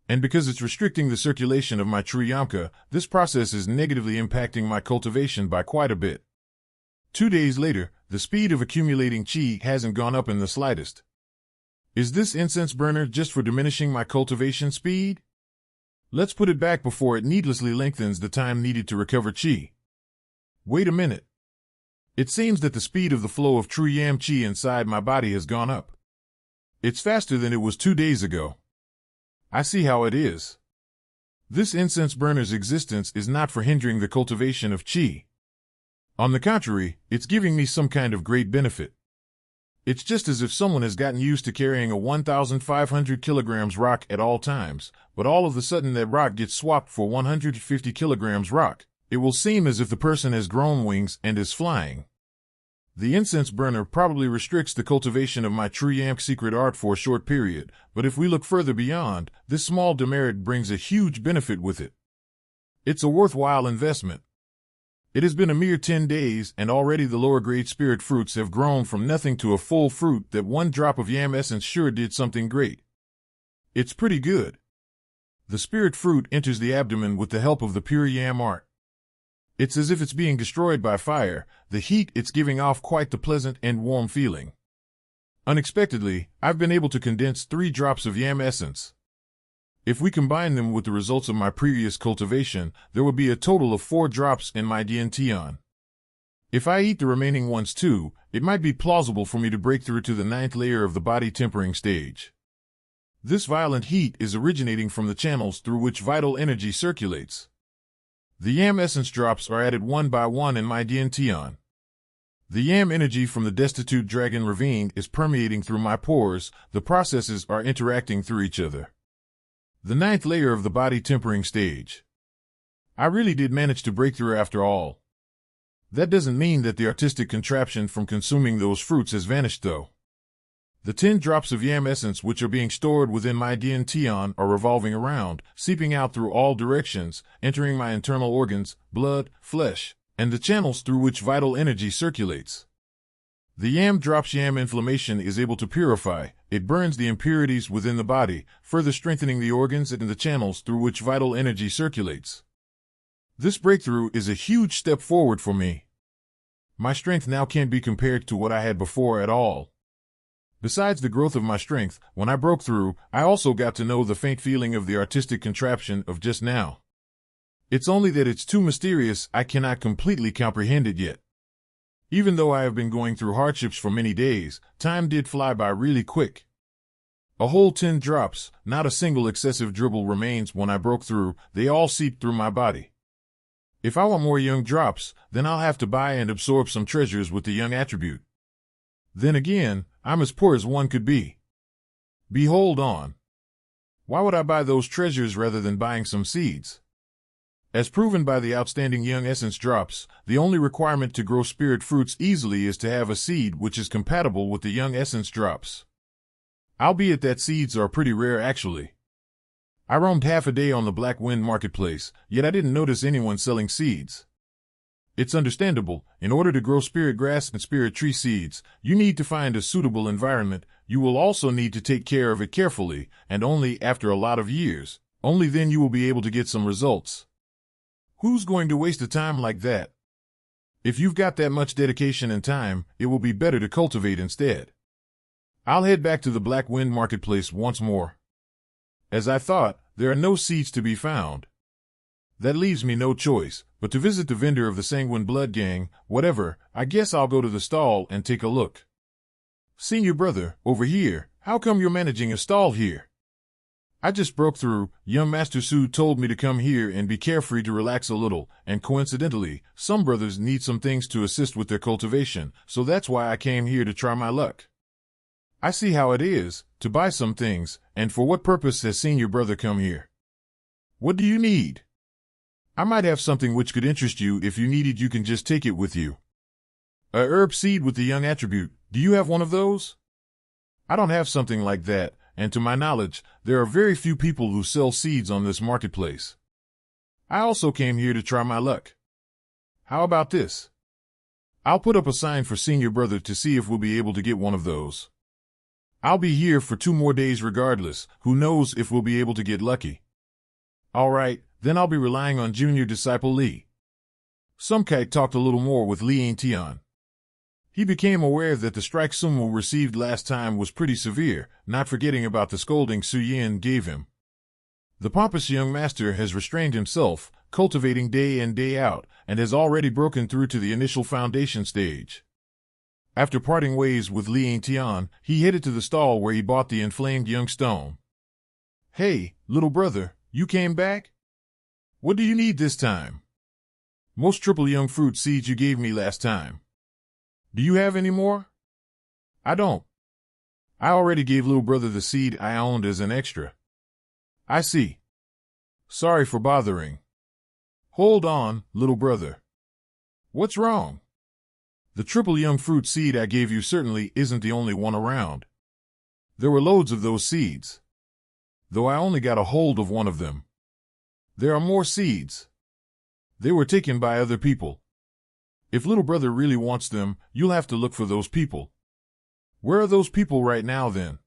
And because it's restricting the circulation of my tree Yamka, this process is negatively impacting my cultivation by quite a bit. 2 days later, the speed of accumulating chi hasn't gone up in the slightest. Is this incense burner just for diminishing my cultivation speed? Let's put it back before it needlessly lengthens the time needed to recover chi. Wait a minute. It seems that the speed of the flow of true yam chi inside my body has gone up. It's faster than it was 2 days ago. I see how it is. This incense burner's existence is not for hindering the cultivation of chi. On the contrary, it's giving me some kind of great benefit. It's just as if someone has gotten used to carrying a 1,500 kilograms rock at all times, but all of a sudden that rock gets swapped for 150 kilograms rock. It will seem as if the person has grown wings and is flying. The incense burner probably restricts the cultivation of my true yam secret art for a short period, but if we look further beyond, this small demerit brings a huge benefit with it. It's a worthwhile investment. It has been a mere 10 days, and already the lower-grade spirit fruits have grown from nothing to a full fruit that 1 drop of yam essence sure did something great. It's pretty good. The spirit fruit enters the abdomen with the help of the pure yam art. It's as if it's being destroyed by fire, the heat it's giving off quite the pleasant and warm feeling. Unexpectedly, I've been able to condense 3 drops of yam essence. If we combine them with the results of my previous cultivation, there will be a total of 4 drops in my Diantian. If I eat the remaining ones too, it might be plausible for me to break through to the 9th layer of the body tempering stage. This violent heat is originating from the channels through which vital energy circulates. The yam essence drops are added 1 by 1 in my Diantian. The yam energy from the destitute dragon ravine is permeating through my pores, the processes are interacting through each other. The 9th layer of the body tempering stage. I really did manage to break through after all. That doesn't mean that the artistic contraption from consuming those fruits has vanished though. The 10 drops of yam essence which are being stored within my Diantian are revolving around, seeping out through all directions, entering my internal organs, blood, flesh, and the channels through which vital energy circulates. The yam drops yam inflammation is able to purify, it burns the impurities within the body, further strengthening the organs and the channels through which vital energy circulates. This breakthrough is a huge step forward for me. My strength now can't be compared to what I had before at all. Besides the growth of my strength, when I broke through, I also got to know the faint feeling of the artistic contraption of just now. It's only that it's too mysterious, I cannot completely comprehend it yet. Even though I have been going through hardships for many days, time did fly by really quick. A whole 10 drops, not a single excessive dribble remains when I broke through, they all seeped through my body. If I want more young drops, then I'll have to buy and absorb some treasures with the young attribute. Then again, I'm as poor as one could be. Behold on. Why would I buy those treasures rather than buying some seeds? As proven by the outstanding young essence drops, the only requirement to grow spirit fruits easily is to have a seed which is compatible with the young essence drops. Albeit that seeds are pretty rare actually. I roamed half a day on the Black Wind marketplace, yet I didn't notice anyone selling seeds. It's understandable, in order to grow spirit grass and spirit tree seeds, you need to find a suitable environment, you will also need to take care of it carefully, and only after a lot of years, only then you will be able to get some results. Who's going to waste a time like that? If you've got that much dedication and time, it will be better to cultivate instead. I'll head back to the Black Wind marketplace once more. As I thought, there are no seeds to be found. That leaves me no choice, but to visit the vendor of the Sanguine Blood Gang, whatever, I guess I'll go to the stall and take a look. Senior brother, over here, how come you're managing a stall here? I just broke through, young Master Su told me to come here and be carefree to relax a little, and coincidentally, some brothers need some things to assist with their cultivation, so that's why I came here to try my luck. I see how it is, to buy some things, and for what purpose has senior brother come here? What do you need? I might have something which could interest you. If you need it, you can just take it with you. A herb seed with the young attribute, do you have one of those? I don't have something like that, and to my knowledge, there are very few people who sell seeds on this marketplace. I also came here to try my luck. How about this? I'll put up a sign for senior brother to see if we'll be able to get one of those. I'll be here for 2 more days regardless. Who knows if we'll be able to get lucky. All right, then I'll be relying on junior disciple Lee. Sumkite talked a little more with Li Aintian. He became aware that the strike Sumo received last time was pretty severe, not forgetting about the scolding Su Yin gave him. The pompous young master has restrained himself, cultivating day in day out, and has already broken through to the initial foundation stage. After parting ways with Li Aintian, he headed to the stall where he bought the inflamed young stone. Hey, little brother, you came back? What do you need this time? Most triple young fruit seeds you gave me last time. Do you have any more? I don't. I already gave little brother the seed I owned as an extra. I see. Sorry for bothering. Hold on, little brother. What's wrong? The triple young fruit seed I gave you certainly isn't the only one around. There were loads of those seeds. Though I only got a hold of one of them. There are more seeds. They were taken by other people. If little brother really wants them, you'll have to look for those people. Where are those people right now then?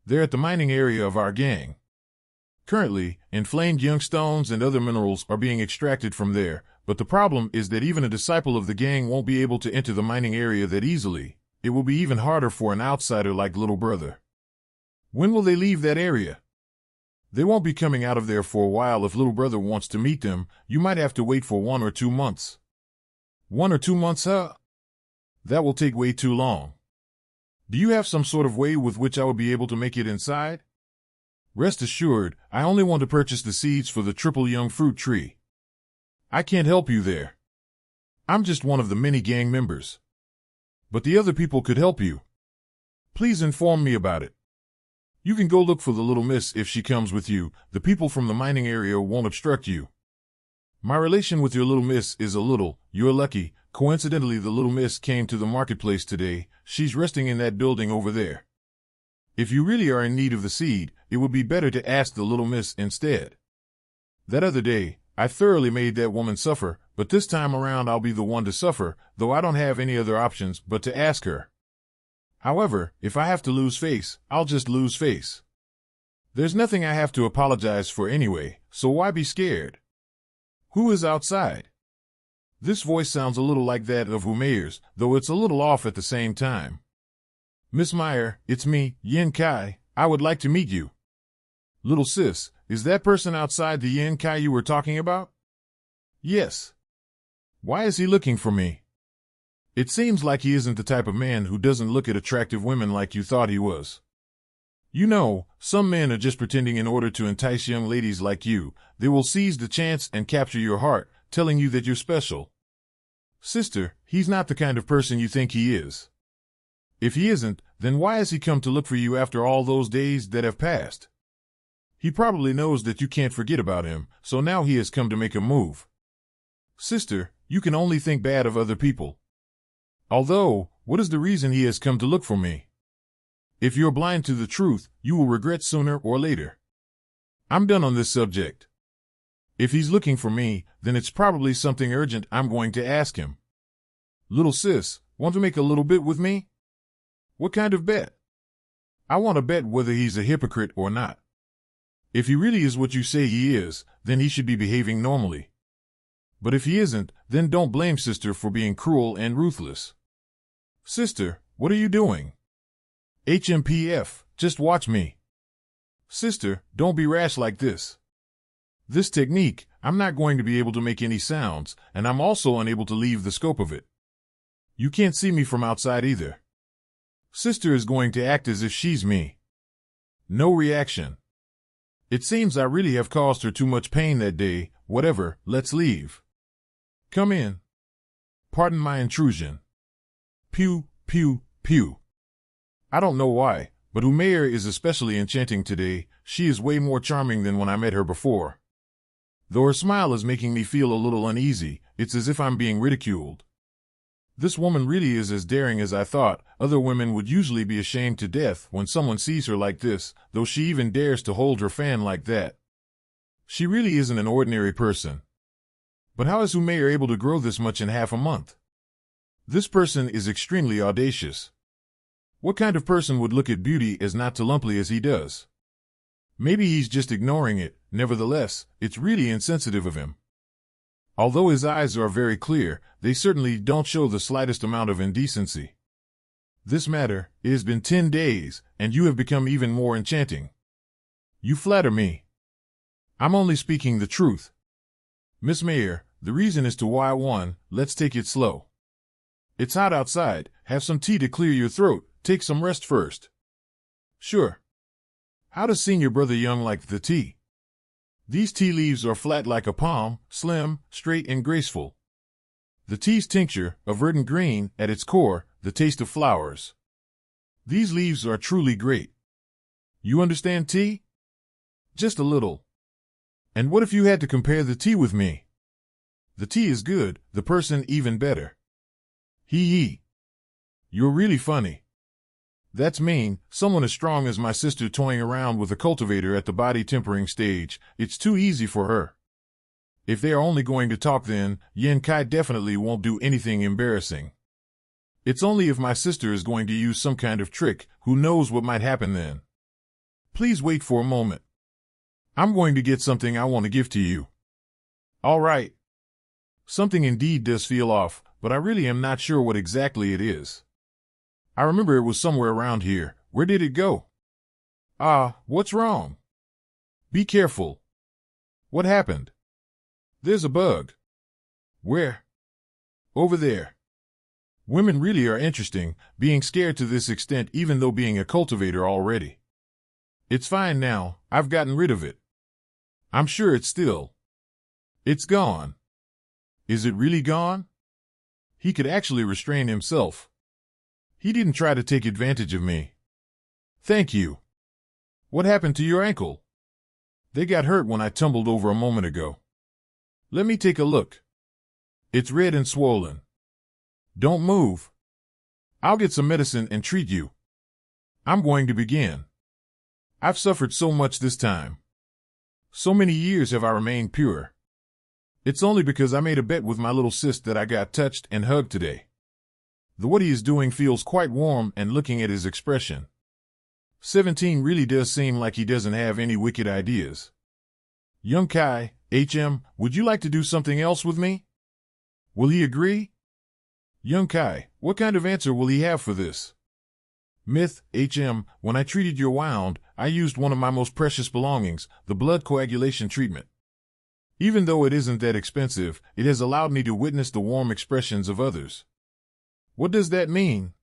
They're at the mining area of our gang. Currently, inflamed young stones and other minerals are being extracted from there, but the problem is that even a disciple of the gang won't be able to enter the mining area that easily. It will be even harder for an outsider like little brother. When will they leave that area? They won't be coming out of there for a while. If little brother wants to meet them, you might have to wait for 1 or 2 months. 1 or 2 months, huh? That will take way too long. Do you have some sort of way with which I would be able to make it inside? Rest assured, I only want to purchase the seeds for the triple young fruit tree. I can't help you there. I'm just one of the many gang members. But the other people could help you. Please inform me about it. You can go look for the little miss if she comes with you. The people from the mining area won't obstruct you. My relation with your little miss is a little. You're lucky. Coincidentally, the little miss came to the marketplace today. She's resting in that building over there. If you really are in need of the seed, it would be better to ask the little miss instead. That other day, I thoroughly made that woman suffer, but this time around I'll be the one to suffer, though I don't have any other options but to ask her. However, if I have to lose face, I'll just lose face. There's nothing I have to apologize for anyway, so why be scared? Who is outside? This voice sounds a little like that of Umair's, though it's a little off at the same time. Miss Meyer, it's me, Yin Kai. I would like to meet you. Little sis, is that person outside the Yin Kai you were talking about? Yes. Why is he looking for me? It seems like he isn't the type of man who doesn't look at attractive women like you thought he was. You know, some men are just pretending in order to entice young ladies like you. They will seize the chance and capture your heart, telling you that you're special. Sister, he's not the kind of person you think he is. If he isn't, then why has he come to look for you after all those days that have passed? He probably knows that you can't forget about him, so now he has come to make a move. Sister, you can only think bad of other people. Although, what is the reason he has come to look for me? If you're blind to the truth, you will regret sooner or later. I'm done on this subject. If he's looking for me, then it's probably something urgent I'm going to ask him. Little sis, want to make a little bet with me? What kind of bet? I want to bet whether he's a hypocrite or not. If he really is what you say he is, then he should be behaving normally. But if he isn't, then don't blame sister for being cruel and ruthless. Sister, what are you doing? HMPF, just watch me. Sister, don't be rash like this. This technique, I'm not going to be able to make any sounds, and I'm also unable to leave the scope of it. You can't see me from outside either. Sister is going to act as if she's me. No reaction. It seems I really have caused her too much pain that day. Whatever, let's leave. Come in. Pardon my intrusion. Pew, pew, pew. I don't know why, but Umair is especially enchanting today. She is way more charming than when I met her before. Though her smile is making me feel a little uneasy, it's as if I'm being ridiculed. This woman really is as daring as I thought. Other women would usually be ashamed to death when someone sees her like this, though she even dares to hold her fan like that. She really isn't an ordinary person. But how is Umair able to grow this much in half a month? This person is extremely audacious. What kind of person would look at beauty as not too lumpy as he does? Maybe he's just ignoring it. Nevertheless, it's really insensitive of him. Although his eyes are very clear, they certainly don't show the slightest amount of indecency. This matter, it has been 10 days, and you have become even more enchanting. You flatter me. I'm only speaking the truth. Miss Mayer, the reason as to why I won, let's take it slow. It's hot outside, have some tea to clear your throat, take some rest first. Sure. How does Senior Brother Young like the tea? These tea leaves are flat like a palm, slim, straight, and graceful. The tea's tincture, a verdant green, at its core, the taste of flowers. These leaves are truly great. You understand tea? Just a little. And what if you had to compare the tea with me? The tea is good, the person even better. Hee. You're really funny. That's mean, someone as strong as my sister toying around with a cultivator at the body tempering stage. It's too easy for her. If they are only going to talk, then Yen Kai definitely won't do anything embarrassing. It's only if my sister is going to use some kind of trick, who knows what might happen then. Please wait for a moment. I'm going to get something I want to give to you. All right. Something indeed does feel off, but I really am not sure what exactly it is. I remember it was somewhere around here. Where did it go? What's wrong? Be careful. What happened? There's a bug. Where? Over there. Women really are interesting, being scared to this extent even though being a cultivator already. It's fine now, I've gotten rid of it. I'm sure it's still. It's gone. Is it really gone? He could actually restrain himself. He didn't try to take advantage of me. Thank you. What happened to your ankle? They got hurt when I tumbled over a moment ago. Let me take a look. It's red and swollen. Don't move. I'll get some medicine and treat you. I'm going to begin. I've suffered so much this time. So many years have I remained pure. It's only because I made a bet with my little sis that I got touched and hugged today. What he is doing feels quite warm, and looking at his expression. 17 really does seem like he doesn't have any wicked ideas. Young Kai, HM, would you like to do something else with me? Will he agree? Young Kai, what kind of answer will he have for this? Myth, HM, when I treated your wound, I used one of my most precious belongings, the blood coagulation treatment. Even though it isn't that expensive, it has allowed me to witness the warm expressions of others. What does that mean?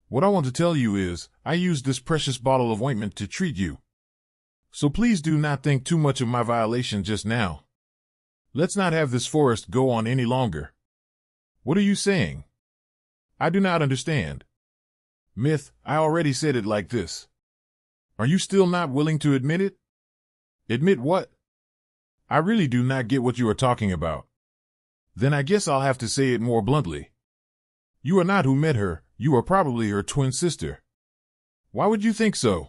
What I want to tell you is, I used this precious bottle of ointment to treat you. So please do not think too much of my violation just now. Let's not have this forest go on any longer. What are you saying? I do not understand. Myth, I already said it like this. Are you still not willing to admit it? Admit what? I really do not get what you are talking about. Then I guess I'll have to say it more bluntly. You are not who met her, you are probably her twin sister. Why would you think so?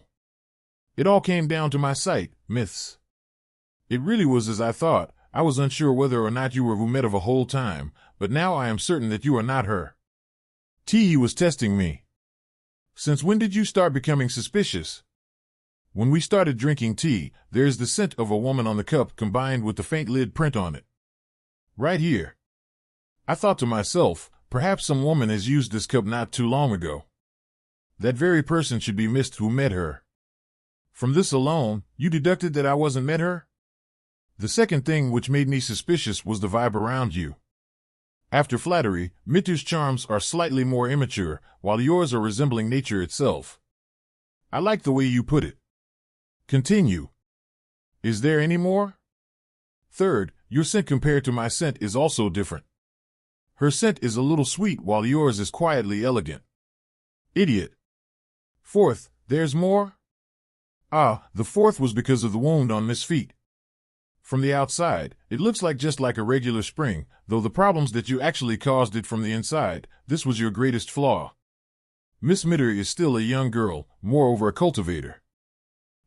It all came down to my sight, Myths. It really was as I thought. I was unsure whether or not you were Vumeta the whole time, but now I am certain that you are not her. He was testing me. Since when did you start becoming suspicious? When we started drinking tea, there's the scent of a woman on the cup combined with the faint lid print on it. Right here. I thought to myself, perhaps some woman has used this cup not too long ago. That very person should be Miss who met her. From this alone, you deducted that I wasn't met her? The second thing which made me suspicious was the vibe around you. After flattery, Mitu's charms are slightly more immature, while yours are resembling nature itself. I like the way you put it. Continue. Is there any more? Third, your scent compared to my scent is also different. Her scent is a little sweet while yours is quietly elegant. Idiot. Fourth, there's more? The fourth was because of the wound on Miss Feet. From the outside, it looks like just like a regular spring, though the problems that you actually caused it from the inside, this was your greatest flaw. Miss Mitter is still a young girl, moreover a cultivator.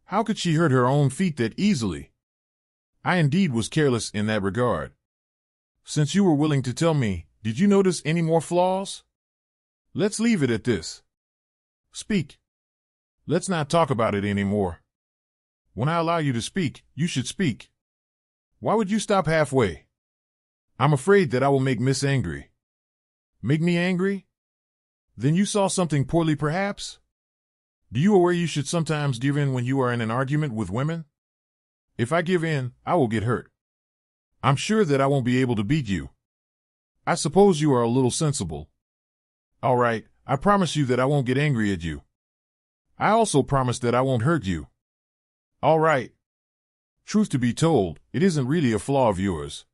How could she hurt her own feet that easily? I indeed was careless in that regard. Since you were willing to tell me, Did you notice any more flaws? Let's leave it at this. Speak. Let's not talk about it anymore. When I allow you to speak, you should speak. Why would you stop halfway? I'm afraid that I will make Miss angry. Make me angry? Then you saw something poorly, perhaps? Do you aware you should sometimes give in when you are in an argument with women? If I give in, I will get hurt. I'm sure that I won't be able to beat you. I suppose you are a little sensible. All right, I promise you that I won't get angry at you. I also promise that I won't hurt you. All right. Truth to be told, it isn't really a flaw of yours.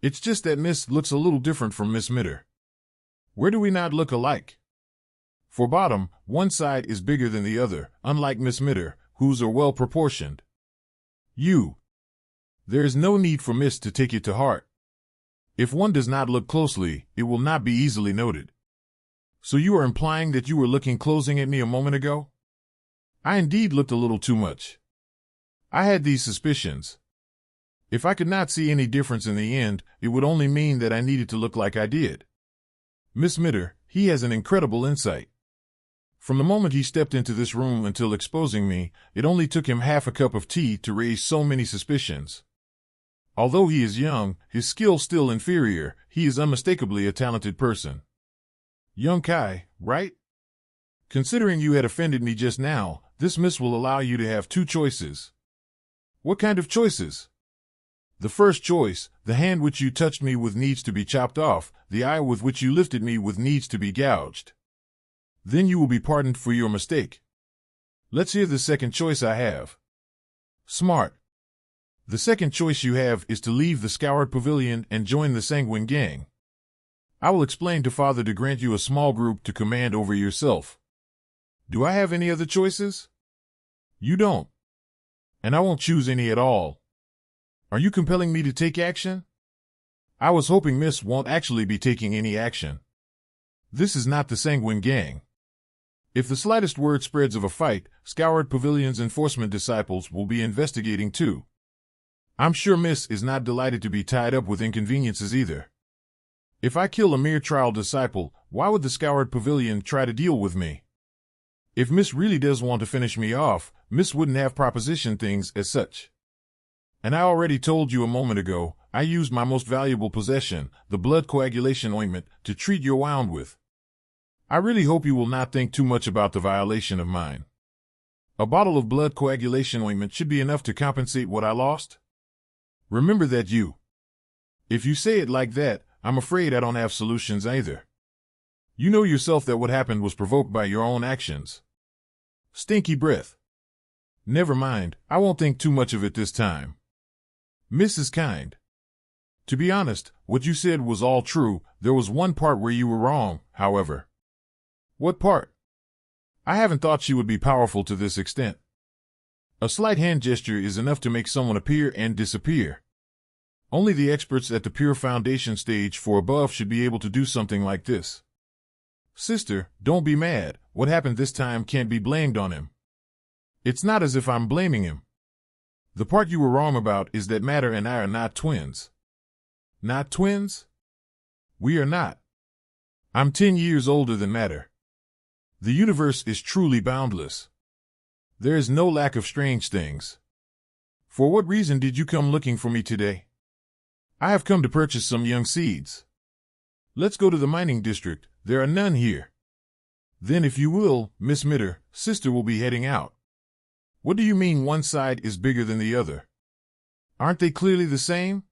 It's just that Miss looks a little different from Miss Mitter. Where do we not look alike? For bottom, one side is bigger than the other, unlike Miss Mitter, whose are well proportioned. There is no need for Miss to take it to heart. If one does not look closely, it will not be easily noted. So you are implying that you were looking closing at me a moment ago? I indeed looked a little too much. I had these suspicions. If I could not see any difference in the end, it would only mean that I needed to look like I did. Miss Mitter, he has an incredible insight. From the moment he stepped into this room until exposing me, it only took him half a cup of tea to raise so many suspicions. Although he is young, his skill still inferior, he is unmistakably a talented person. Young Kai, right? Considering you had offended me just now, this miss will allow you to have two choices. What kind of choices? The first choice, the hand which you touched me with needs to be chopped off, the eye with which you lifted me with needs to be gouged. Then you will be pardoned for your mistake. Let's hear the second choice I have. Smart. The second choice you have is to leave the Scoured Pavilion and join the Sanguine Gang. I will explain to Father to grant you a small group to command over yourself. Do I have any other choices? You don't. And I won't choose any at all. Are you compelling me to take action? I was hoping Miss won't actually be taking any action. This is not the Sanguine Gang. If the slightest word spreads of a fight, Scoured Pavilion's enforcement disciples will be investigating too. I'm sure Miss is not delighted to be tied up with inconveniences either. If I kill a mere trial disciple, why would the Scoured Pavilion try to deal with me? If Miss really does want to finish me off, Miss wouldn't have propositioned things as such. And I already told you a moment ago, I used my most valuable possession, the blood coagulation ointment, to treat your wound with. I really hope you will not think too much about the violation of mine. A bottle of blood coagulation ointment should be enough to compensate what I lost. Remember that you. If you say it like that, I'm afraid I don't have solutions either. You know yourself that what happened was provoked by your own actions. Stinky breath. Never mind, I won't think too much of it this time. Miss is kind. To be honest, what you said was all true. There was one part where you were wrong, however. What part? I haven't thought she would be powerful to this extent. A slight hand gesture is enough to make someone appear and disappear. Only the experts at the pure foundation stage for above should be able to do something like this. Sister, don't be mad. What happened this time can't be blamed on him. It's not as if I'm blaming him. The part you were wrong about is that Matter and I are not twins. Not twins? We are not. I'm 10 years older than Matter. The universe is truly boundless. There is no lack of strange things. For what reason did you come looking for me today? I have come to purchase some young seeds. Let's go to the mining district. There are none here. Then if you will, Miss Mitter, sister will be heading out. What do you mean one side is bigger than the other? Aren't they clearly the same?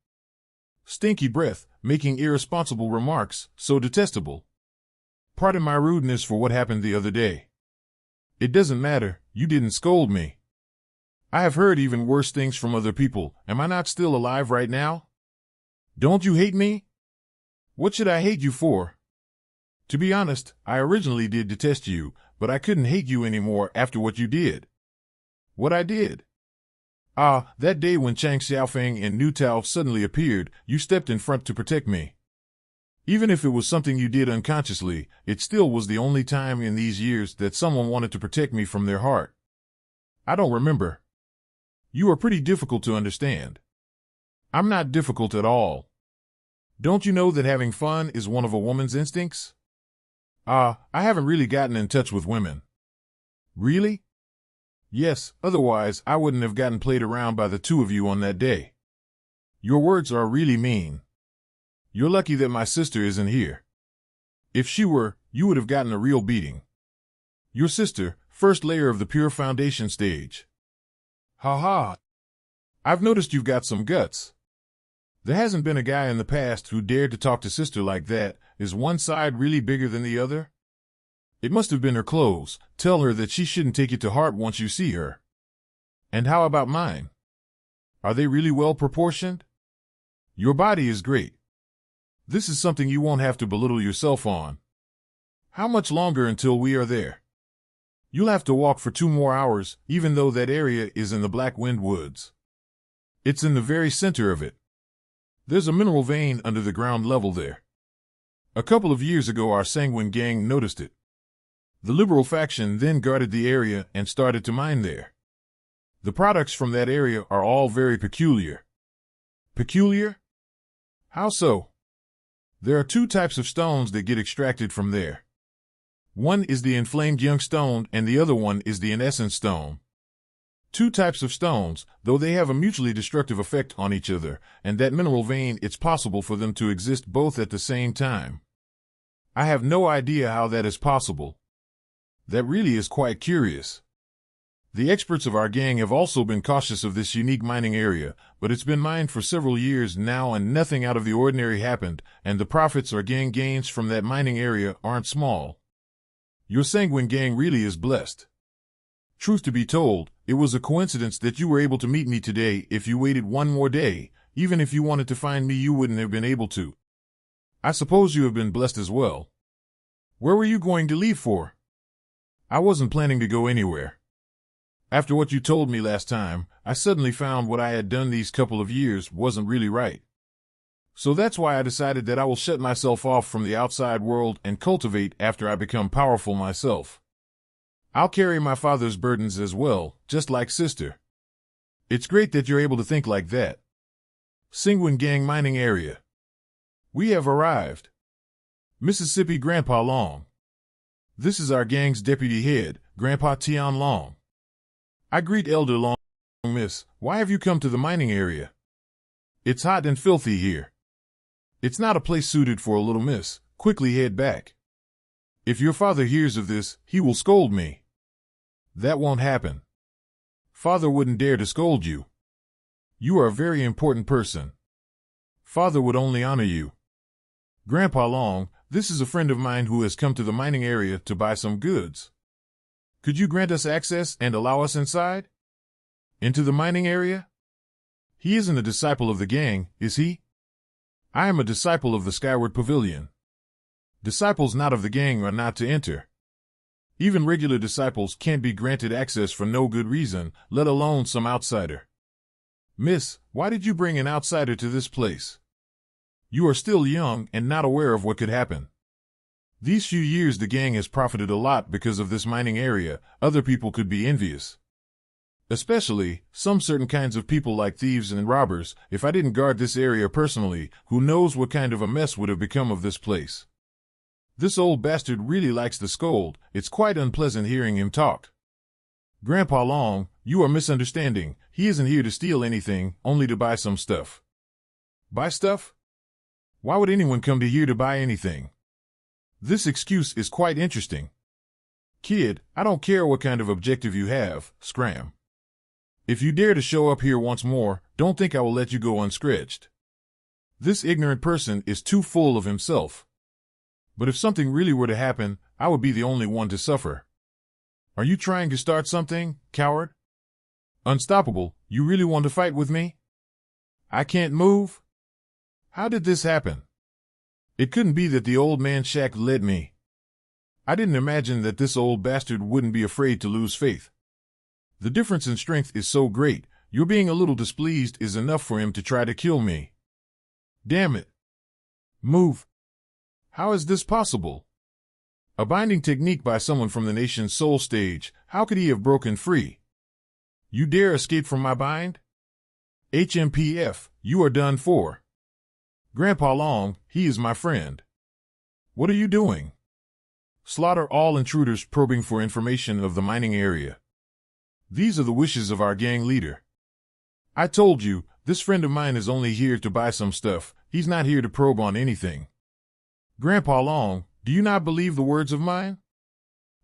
Stinky breath, making irresponsible remarks, so detestable. Pardon my rudeness for what happened the other day. It doesn't matter, you didn't scold me. I have heard even worse things from other people. Am I not still alive right now? Don't you hate me? What should I hate you for? To be honest, I originally did detest you, but I couldn't hate you anymore after what you did. What I did? Ah, that day when Chang Xiaofeng and Nu Tao suddenly appeared, you stepped in front to protect me. Even if it was something you did unconsciously, it still was the only time in these years that someone wanted to protect me from their heart. I don't remember. You are pretty difficult to understand. I'm not difficult at all. Don't you know that having fun is one of a woman's instincts? I haven't really gotten in touch with women. Really? Yes, otherwise I wouldn't have gotten played around by the two of you on that day. Your words are really mean. You're lucky that my sister isn't here. If she were, you would have gotten a real beating. Your sister, first layer of the pure foundation stage. Ha ha. I've noticed you've got some guts. There hasn't been a guy in the past who dared to talk to sister like that. Is one side really bigger than the other? It must have been her clothes. Tell her that she shouldn't take it to heart once you see her. And how about mine? Are they really well proportioned? Your body is great. This is something you won't have to belittle yourself on. How much longer until we are there? You'll have to walk for 2 more hours, even though that area is in the Black Wind Woods. It's in the very center of it. There's a mineral vein under the ground level there. A couple of years ago our Sanguine gang noticed it. The liberal faction then guarded the area and started to mine there. The products from that area are all very peculiar. Peculiar? How so? There are 2 types of stones that get extracted from there. One is the inflamed young stone and the other one is the inessence stone. 2 types of stones, though they have a mutually destructive effect on each other, and that mineral vein it's possible for them to exist both at the same time. I have no idea how that is possible. That really is quite curious. The experts of our gang have also been cautious of this unique mining area, but it's been mined for several years now and nothing out of the ordinary happened, and the profits or gang gains from that mining area aren't small. Your Sanguine gang really is blessed. Truth to be told, it was a coincidence that you were able to meet me today. If you waited 1 more day, even if you wanted to find me, you wouldn't have been able to. I suppose you have been blessed as well. Where were you going to leave for? I wasn't planning to go anywhere. After what you told me last time, I suddenly found what I had done these couple of years wasn't really right. So that's why I decided that I will shut myself off from the outside world and cultivate after I become powerful myself. I'll carry my father's burdens as well, just like sister. It's great that you're able to think like that. Sanguine Gang Mining Area. We have arrived. Mississippi Grandpa Long. This is our gang's deputy head, Grandpa Tian Long. I greet Elder Long. Miss, why have you come to the mining area? It's hot and filthy here. It's not a place suited for a little miss. Quickly head back. If your father hears of this, he will scold me. That won't happen. Father wouldn't dare to scold you. You are a very important person. Father would only honor you. Grandpa Long, this is a friend of mine who has come to the mining area to buy some goods. Could you grant us access and allow us inside? Into the mining area? He isn't a disciple of the gang, is he? I am a disciple of the Skyward Pavilion. Disciples not of the gang are not to enter. Even regular disciples can't be granted access for no good reason, let alone some outsider. Miss, why did you bring an outsider to this place? You are still young and not aware of what could happen. These few years the gang has profited a lot because of this mining area. Other people could be envious. Especially, some certain kinds of people like thieves and robbers. If I didn't guard this area personally, who knows what kind of a mess would have become of this place. This old bastard really likes to scold. It's quite unpleasant hearing him talk. Grandpa Long, you are misunderstanding. He isn't here to steal anything, only to buy some stuff. Buy stuff? Why would anyone come to here to buy anything? This excuse is quite interesting. Kid, I don't care what kind of objective you have, scram. If you dare to show up here once more, don't think I will let you go unscratched. This ignorant person is too full of himself. But if something really were to happen, I would be the only one to suffer. Are you trying to start something, coward? Unstoppable, you really want to fight with me? I can't move? How did this happen? It couldn't be that the old man Shaq led me. I didn't imagine that this old bastard wouldn't be afraid to lose faith. The difference in strength is so great, your being a little displeased is enough for him to try to kill me. Damn it. Move. How is this possible? A binding technique by someone from the nation's soul stage, how could he have broken free? You dare escape from my bind? HMPF, you are done for. Grandpa Long, he is my friend. What are you doing? Slaughter all intruders probing for information of the mining area. These are the wishes of our gang leader. I told you, this friend of mine is only here to buy some stuff. He's not here to probe on anything. Grandpa Long, do you not believe the words of mine?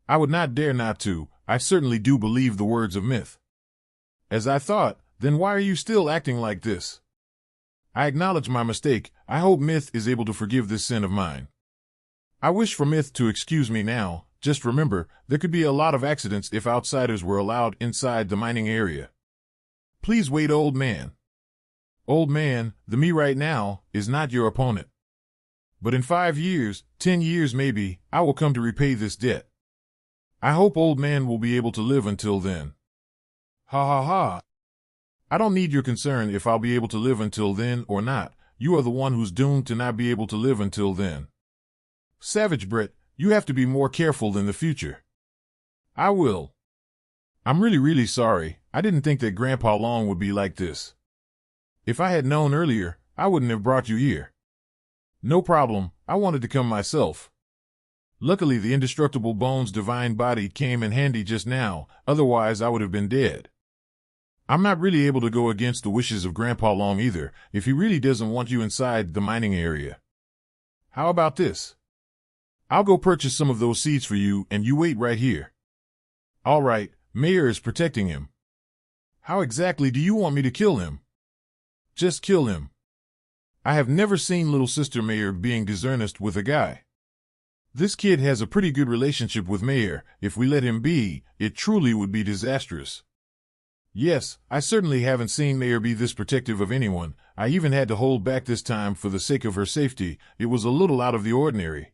I would not dare not to. I certainly do believe the words of myth. As I thought, then why are you still acting like this? I acknowledge my mistake. I hope Myth is able to forgive this sin of mine. I wish for Myth to excuse me now. Just remember, there could be a lot of accidents if outsiders were allowed inside the mining area. Please wait, old man. Old man, the me right now is not your opponent. But in 5 years, 10 years maybe, I will come to repay this debt. I hope old man will be able to live until then. Ha ha ha. I don't need your concern if I'll be able to live until then or not. You are the one who's doomed to not be able to live until then. Savage Brett, you have to be more careful in the future. I will. I'm really sorry. I didn't think that Grandpa Long would be like this. If I had known earlier, I wouldn't have brought you here. No problem, I wanted to come myself. Luckily the indestructible Bones' divine body came in handy just now, otherwise I would have been dead. I'm not really able to go against the wishes of Grandpa Long either, if he really doesn't want you inside the mining area. How about this? I'll go purchase some of those seeds for you and you wait right here. All right, Mayor is protecting him. How exactly do you want me to kill him? Just kill him. I have never seen little sister Mayor being dishonest with a guy. This kid has a pretty good relationship with Mayor. If we let him be, it truly would be disastrous. Yes, I certainly haven't seen Mayor be this protective of anyone. I even had to hold back this time for the sake of her safety. It was a little out of the ordinary.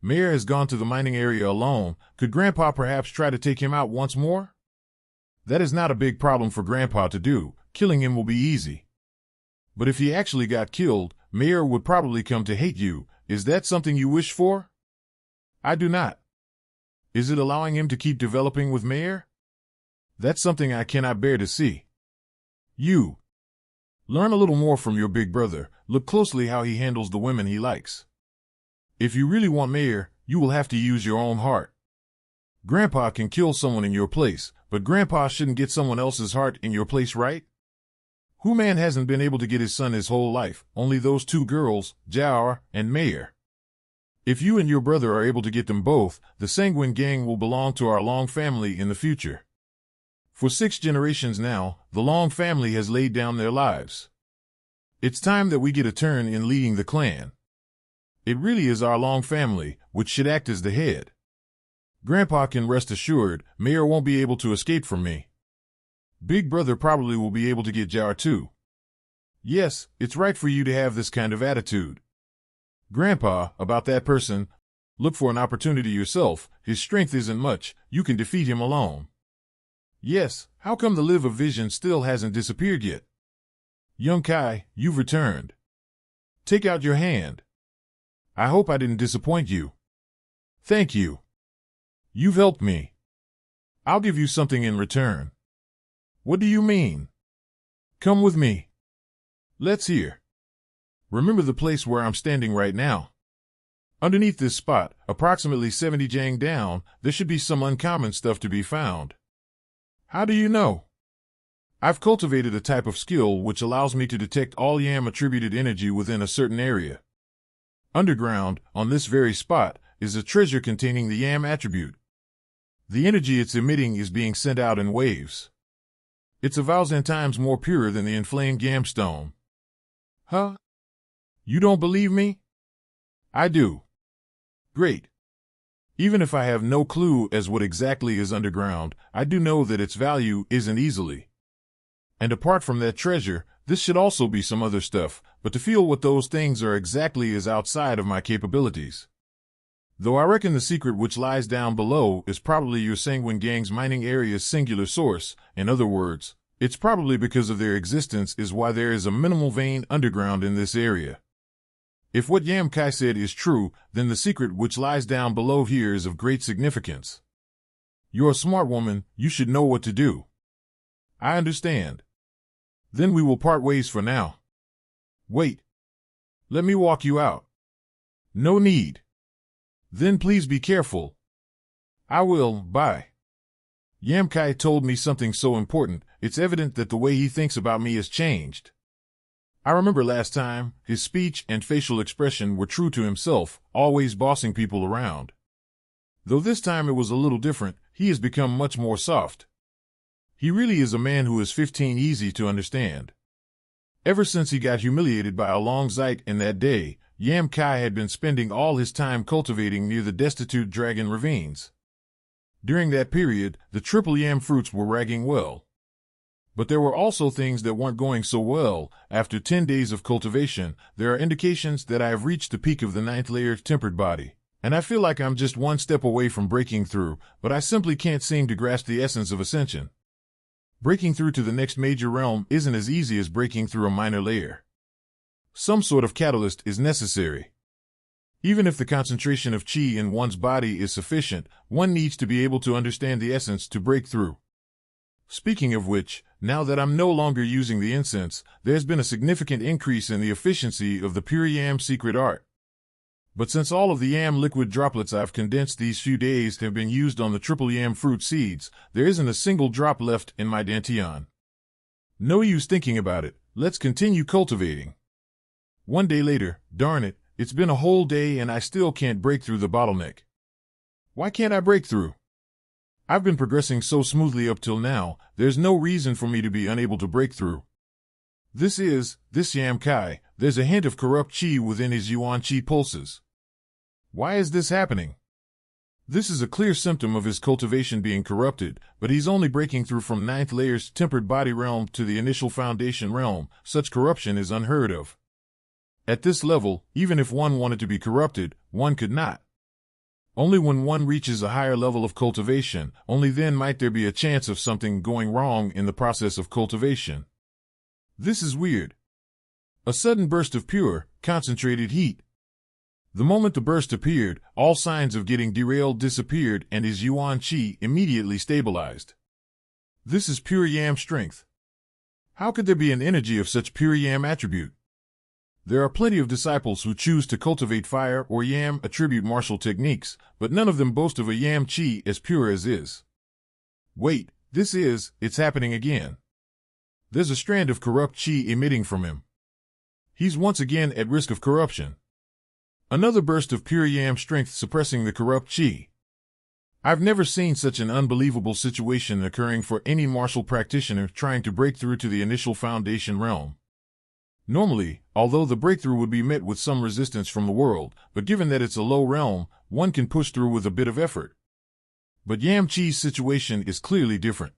Mayor has gone to the mining area alone. Could Grandpa perhaps try to take him out once more? That is not a big problem for Grandpa to do. Killing him will be easy. But if he actually got killed, Mayor would probably come to hate you. Is that something you wish for? I do not. Is it allowing him to keep developing with Mayor? That's something I cannot bear to see. You. Learn a little more from your big brother. Look closely how he handles the women he likes. If you really want Mayor, you will have to use your own heart. Grandpa can kill someone in your place, but Grandpa shouldn't get someone else's heart in your place, right? Who man hasn't been able to get his son his whole life? Only those two girls, Jaur and Mayor. If you and your brother are able to get them both, the Sanguine Gang will belong to our Long family in the future. For 6 generations now, the Long family has laid down their lives. It's time that we get a turn in leading the clan. It really is our Long family, which should act as the head. Grandpa can rest assured, Mayor won't be able to escape from me. Big brother probably will be able to get Jaur too. Yes, it's right for you to have this kind of attitude. Grandpa, about that person, look for an opportunity yourself. His strength isn't much. You can defeat him alone. Yes, how come the Live of Vision still hasn't disappeared yet? Young Kai, you've returned. Take out your hand. I hope I didn't disappoint you. Thank you. You've helped me. I'll give you something in return. What do you mean? Come with me. Let's hear. Remember the place where I'm standing right now? Underneath this spot, approximately 70 jang down, there should be some uncommon stuff to be found. How do you know? I've cultivated a type of skill which allows me to detect all Yam-attributed energy within a certain area. Underground, on this very spot, is a treasure containing the Yam attribute. The energy it's emitting is being sent out in waves. It's 1,000 times more pure than the inflamed Yam stone. Huh? You don't believe me? I do. Great. Even if I have no clue as what exactly is underground, I do know that its value isn't easily. And apart from that treasure, this should also be some other stuff, but to feel what those things are exactly is outside of my capabilities. Though I reckon the secret which lies down below is probably your Sanguine Gang's mining area's singular source. In other words, it's probably because of their existence is why there is a minimal vein underground in this area. If what Yam Kai said is true, then the secret which lies down below here is of great significance. You're a smart woman, you should know what to do. I understand. Then we will part ways for now. Wait. Let me walk you out. No need. Then please be careful. I will, bye. Yam Kai told me something so important, it's evident that the way he thinks about me has changed. I remember last time, his speech and facial expression were true to himself, always bossing people around. Though this time it was a little different, he has become much more soft. He really is a man who is 15 easy to understand. Ever since he got humiliated by a long Zeit in that day, Yam Kai had been spending all his time cultivating near the destitute dragon ravines. During that period, the triple yam fruits were ragging well. But there were also things that weren't going so well. After 10 days of cultivation, there are indications that I have reached the peak of the 9th layer tempered body, and I feel like I'm just one step away from breaking through, but I simply can't seem to grasp the essence of ascension. Breaking through to the next major realm isn't as easy as breaking through a minor layer. Some sort of catalyst is necessary. Even if the concentration of qi in one's body is sufficient, one needs to be able to understand the essence to break through. Speaking of which, now that I'm no longer using the incense, there's been a significant increase in the efficiency of the pure yam secret art. But since all of the yam liquid droplets I've condensed these few days have been used on the triple yam fruit seeds, there isn't a single drop left in my dantian. No use thinking about it, let's continue cultivating. One day later, darn it, it's been a whole day and I still can't break through the bottleneck. Why can't I break through? I've been progressing so smoothly up till now, there's no reason for me to be unable to break through. This Yam Kai, there's a hint of corrupt qi within his yuan qi pulses. Why is this happening? This is a clear symptom of his cultivation being corrupted, but he's only breaking through from 9th layer's tempered body realm to the initial foundation realm. Such corruption is unheard of. At this level, even if one wanted to be corrupted, one could not. Only when one reaches a higher level of cultivation, only then might there be a chance of something going wrong in the process of cultivation. This is weird. A sudden burst of pure, concentrated heat. The moment the burst appeared, all signs of getting derailed disappeared and his yuan qi immediately stabilized. This is pure yam strength. How could there be an energy of such pure yam attribute? There are plenty of disciples who choose to cultivate fire or yam attribute martial techniques, but none of them boast of a yam qi as pure as is. Wait, it's happening again. There's a strand of corrupt qi emitting from him. He's once again at risk of corruption. Another burst of pure yam strength suppressing the corrupt qi. I've never seen such an unbelievable situation occurring for any martial practitioner trying to break through to the initial foundation realm. Normally, although the breakthrough would be met with some resistance from the world, but given that it's a low realm, one can push through with a bit of effort. But Yam Chi's situation is clearly different.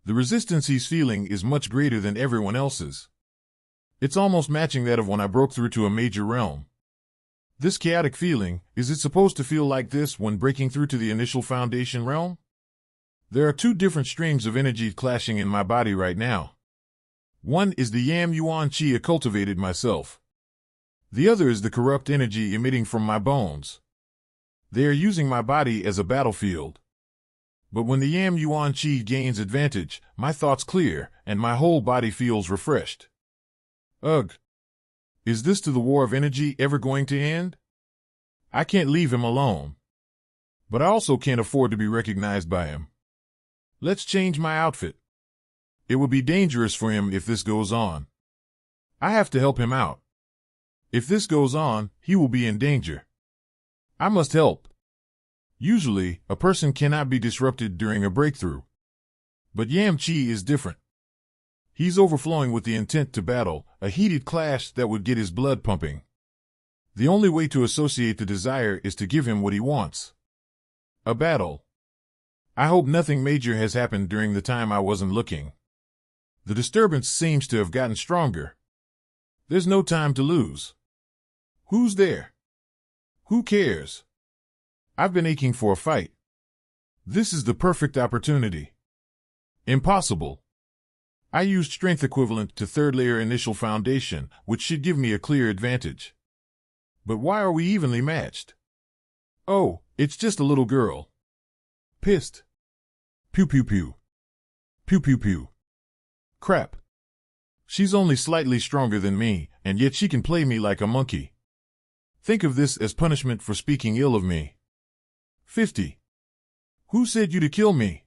The resistance he's feeling is much greater than everyone else's. It's almost matching that of when I broke through to a major realm. This chaotic feeling, is it supposed to feel like this when breaking through to the initial foundation realm? There are two different streams of energy clashing in my body right now. One is the Yam Yuan Qi I cultivated myself. The other is the corrupt energy emitting from my bones. They are using my body as a battlefield. But when the Yam Yuan Qi gains advantage, my thoughts clear, and my whole body feels refreshed. Ugh! Is this to the war of energy ever going to end? I can't leave him alone. But I also can't afford to be recognized by him. Let's change my outfit. It would be dangerous for him if this goes on. I have to help him out. If this goes on, he will be in danger. I must help. Usually, a person cannot be disrupted during a breakthrough. But Yam Chi is different. He's overflowing with the intent to battle, a heated clash that would get his blood pumping. The only way to associate the desire is to give him what he wants. A battle. I hope nothing major has happened during the time I wasn't looking. The disturbance seems to have gotten stronger. There's no time to lose. Who's there? Who cares? I've been aching for a fight. This is the perfect opportunity. Impossible. I used strength equivalent to third layer initial foundation, which should give me a clear advantage. But why are we evenly matched? Oh, it's just a little girl. Pissed. Pew pew pew. Pew pew pew. Crap. She's only slightly stronger than me, and yet she can play me like a monkey. Think of this as punishment for speaking ill of me. 50. Who said you to kill me?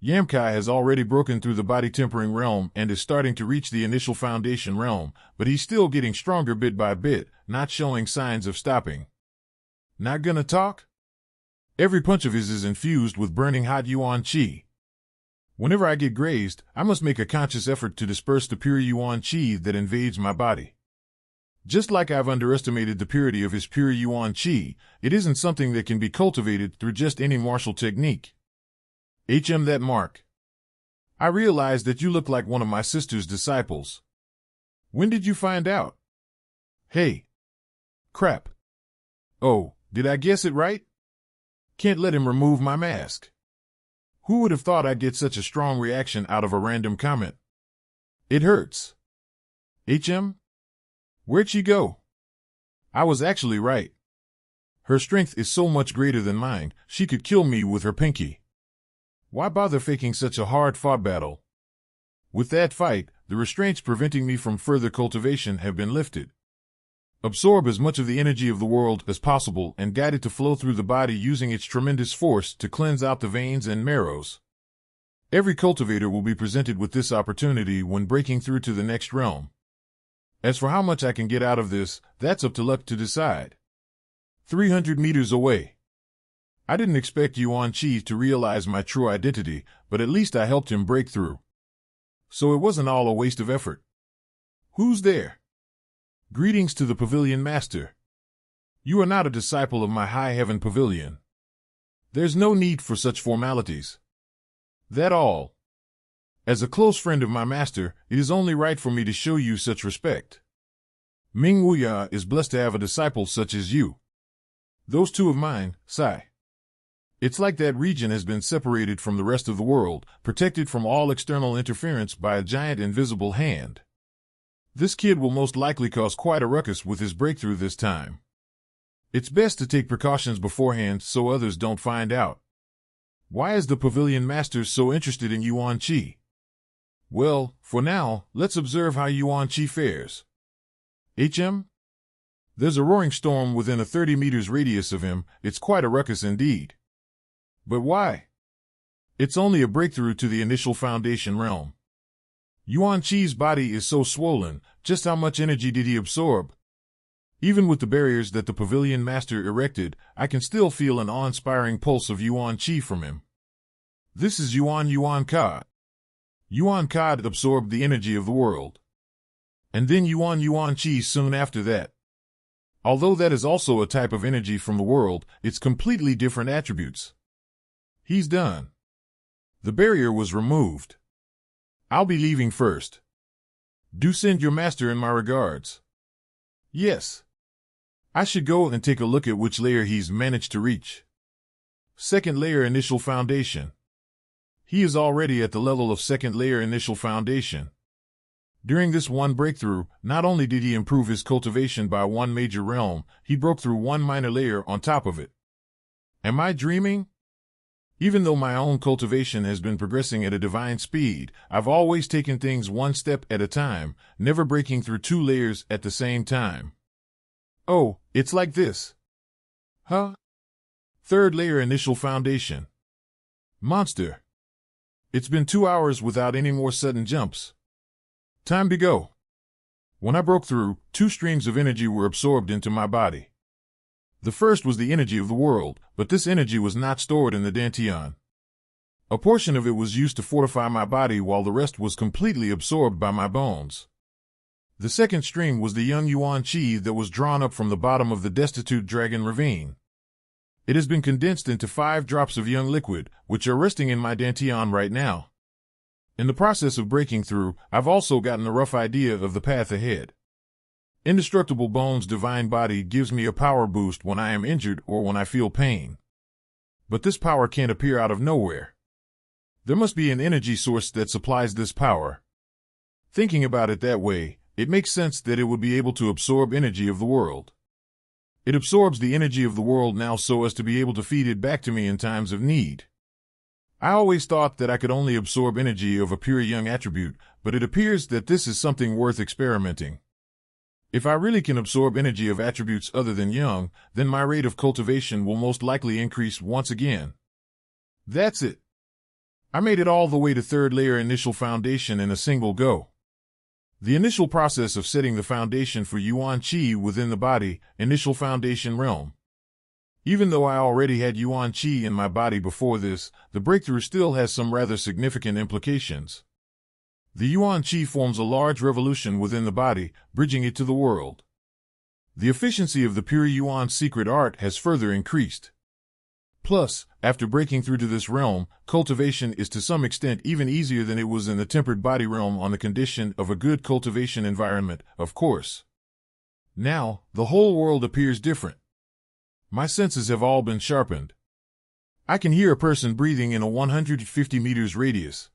Yamkai has already broken through the body-tempering realm and is starting to reach the initial foundation realm, but he's still getting stronger bit by bit, not showing signs of stopping. Not gonna talk? Every punch of his is infused with burning hot Yuan Qi. Whenever I get grazed, I must make a conscious effort to disperse the pure Yuan Qi that invades my body. Just like I've underestimated the purity of his pure Yuan Qi, it isn't something that can be cultivated through just any martial technique. That mark. I realized that you look like one of my sister's disciples. When did you find out? Hey. Crap. Oh, did I guess it right? Can't let him remove my mask. Who would have thought I'd get such a strong reaction out of a random comment? It hurts. Where'd she go? I was actually right. Her strength is so much greater than mine, she could kill me with her pinky. Why bother faking such a hard-fought battle? With that fight, the restraints preventing me from further cultivation have been lifted. Absorb as much of the energy of the world as possible and guide it to flow through the body using its tremendous force to cleanse out the veins and marrows. Every cultivator will be presented with this opportunity when breaking through to the next realm. As for how much I can get out of this, that's up to luck to decide. 300 meters away. I didn't expect Yuan Qi to realize my true identity, but at least I helped him break through. So it wasn't all a waste of effort. Who's there? Greetings to the Pavilion Master. You are not a disciple of my High Heaven Pavilion. There's no need for such formalities. That all. As a close friend of my master, it is only right for me to show you such respect. Ming Wuya is blessed to have a disciple such as you. Those two of mine, Sai. It's like that region has been separated from the rest of the world, protected from all external interference by a giant invisible hand. This kid will most likely cause quite a ruckus with his breakthrough this time. It's best to take precautions beforehand so others don't find out. Why is the Pavilion Master so interested in Yuan Qi? Well, for now, let's observe how Yuan Qi fares. There's a roaring storm within a 30 meters radius of him. It's quite a ruckus indeed. But why? It's only a breakthrough to the initial foundation realm. Yuan Qi's body is so swollen, just how much energy did he absorb? Even with the barriers that the Pavilion Master erected, I can still feel an awe-inspiring pulse of Yuan Qi from him. This is Yuan Ka. Yuan Ka absorbed the energy of the world. And then Yuan Qi soon after that. Although that is also a type of energy from the world, it's completely different attributes. He's done. The barrier was removed. I'll be leaving first. Do send your master in my regards. Yes. I should go and take a look at which layer he's managed to reach. Second layer initial foundation. He is already at the level of second layer initial foundation. During this one breakthrough, not only did he improve his cultivation by one major realm, he broke through one minor layer on top of it. Am I dreaming? Even though my own cultivation has been progressing at a divine speed, I've always taken things one step at a time, never breaking through two layers at the same time. Oh, it's like this. Huh? Third layer initial foundation. Monster. It's been 2 hours without any more sudden jumps. Time to go. When I broke through, 2 streams of energy were absorbed into my body. The first was the energy of the world, but this energy was not stored in the Dantian. A portion of it was used to fortify my body while the rest was completely absorbed by my bones. The second stream was the young Yuan Qi that was drawn up from the bottom of the destitute Dragon Ravine. It has been condensed into 5 drops of young liquid, which are resting in my Dantian right now. In the process of breaking through, I've also gotten a rough idea of the path ahead. Indestructible Bones' divine body gives me a power boost when I am injured or when I feel pain. But this power can't appear out of nowhere. There must be an energy source that supplies this power. Thinking about it that way, it makes sense that it would be able to absorb energy of the world. It absorbs the energy of the world now so as to be able to feed it back to me in times of need. I always thought that I could only absorb energy of a pure yang attribute, but it appears that this is something worth experimenting. If I really can absorb energy of attributes other than yang, then my rate of cultivation will most likely increase once again. That's it. I made it all the way to third layer initial foundation in a single go. The initial process of setting the foundation for Yuan Qi within the body, initial foundation realm. Even though I already had Yuan Qi in my body before this, the breakthrough still has some rather significant implications. The Yuan Qi forms a large revolution within the body, bridging it to the world. The efficiency of the pure Yuan secret art has further increased. Plus, after breaking through to this realm, cultivation is to some extent even easier than it was in the tempered body realm on the condition of a good cultivation environment, of course. Now, the whole world appears different. My senses have all been sharpened. I can hear a person breathing in a 150 meters radius.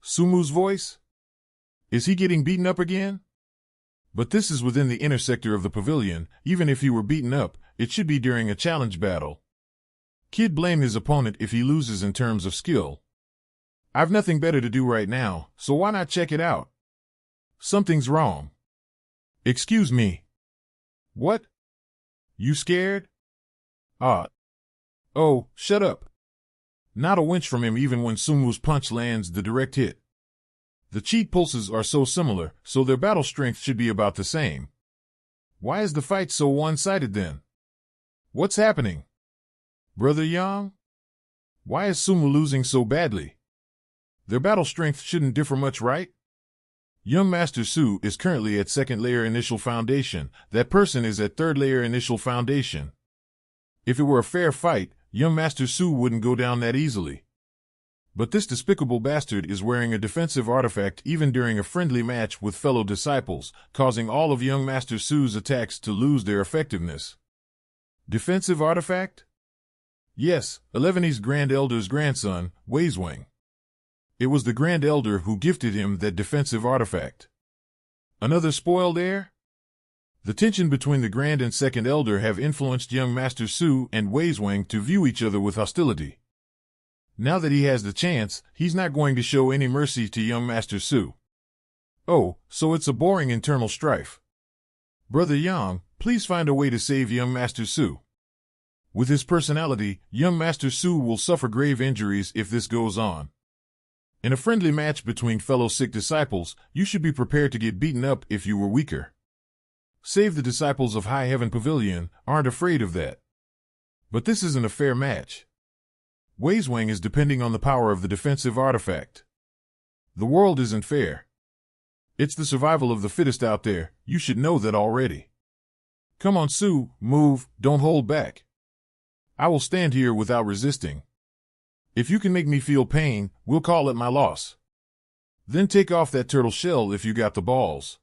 Sumu's voice? Is he getting beaten up again? But this is within the inner sector of the pavilion. Even if he were beaten up, it should be during a challenge battle. Kid blame his opponent if he loses in terms of skill. I've nothing better to do right now, so why not check it out? Something's wrong. Excuse me. What? You scared? Oh, shut up. Not a winch from him even when Sumu's punch lands the direct hit. The cheat pulses are so similar, so their battle strength should be about the same. Why is the fight so one-sided then? What's happening? Brother Yang? Why is Sumu losing so badly? Their battle strength shouldn't differ much, right? Young Master Su is currently at second layer initial foundation. That person is at third layer initial foundation. If it were a fair fight, young Master Su wouldn't go down that easily. But this despicable bastard is wearing a defensive artifact even during a friendly match with fellow disciples, causing all of young Master Su's attacks to lose their effectiveness. Defensive artifact? Yes, Eleveni's Grand Elder's grandson, Weizwang. It was the Grand Elder who gifted him that defensive artifact. Another spoiled heir? The tension between the Grand and Second Elder have influenced young Master Su and Weizwang to view each other with hostility. Now that he has the chance, he's not going to show any mercy to young Master Su. Oh, so it's a boring internal strife. Brother Yang, please find a way to save young Master Su. With his personality, young Master Su will suffer grave injuries if this goes on. In a friendly match between fellow sick disciples, you should be prepared to get beaten up if you were weaker. Save the disciples of High Heaven Pavilion aren't afraid of that. But this isn't a fair match. Weizwang is depending on the power of the defensive artifact. The world isn't fair. It's the survival of the fittest out there. You should know that already. Come on, Su, move, don't hold back. I will stand here without resisting. If you can make me feel pain, we'll call it my loss. Then take off that turtle shell if you got the balls.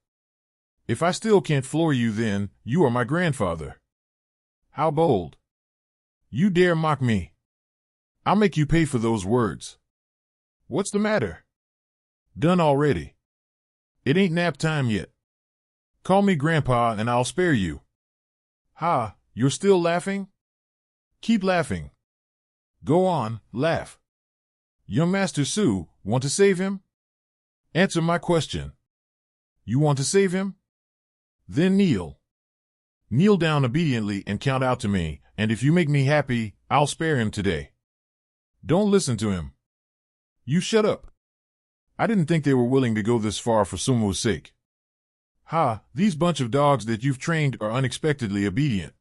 If I still can't floor you, then you are my grandfather. How bold. You dare mock me. I'll make you pay for those words. What's the matter? Done already. It ain't nap time yet. Call me Grandpa and I'll spare you. Ha, you're still laughing? Keep laughing. Go on, laugh. Young Master Su, want to save him? Answer my question. You want to save him? Then kneel. Kneel down obediently and count out to me, and if you make me happy, I'll spare him today. Don't listen to him. You shut up. I didn't think they were willing to go this far for Sumu's sake. Ha, these bunch of dogs that you've trained are unexpectedly obedient.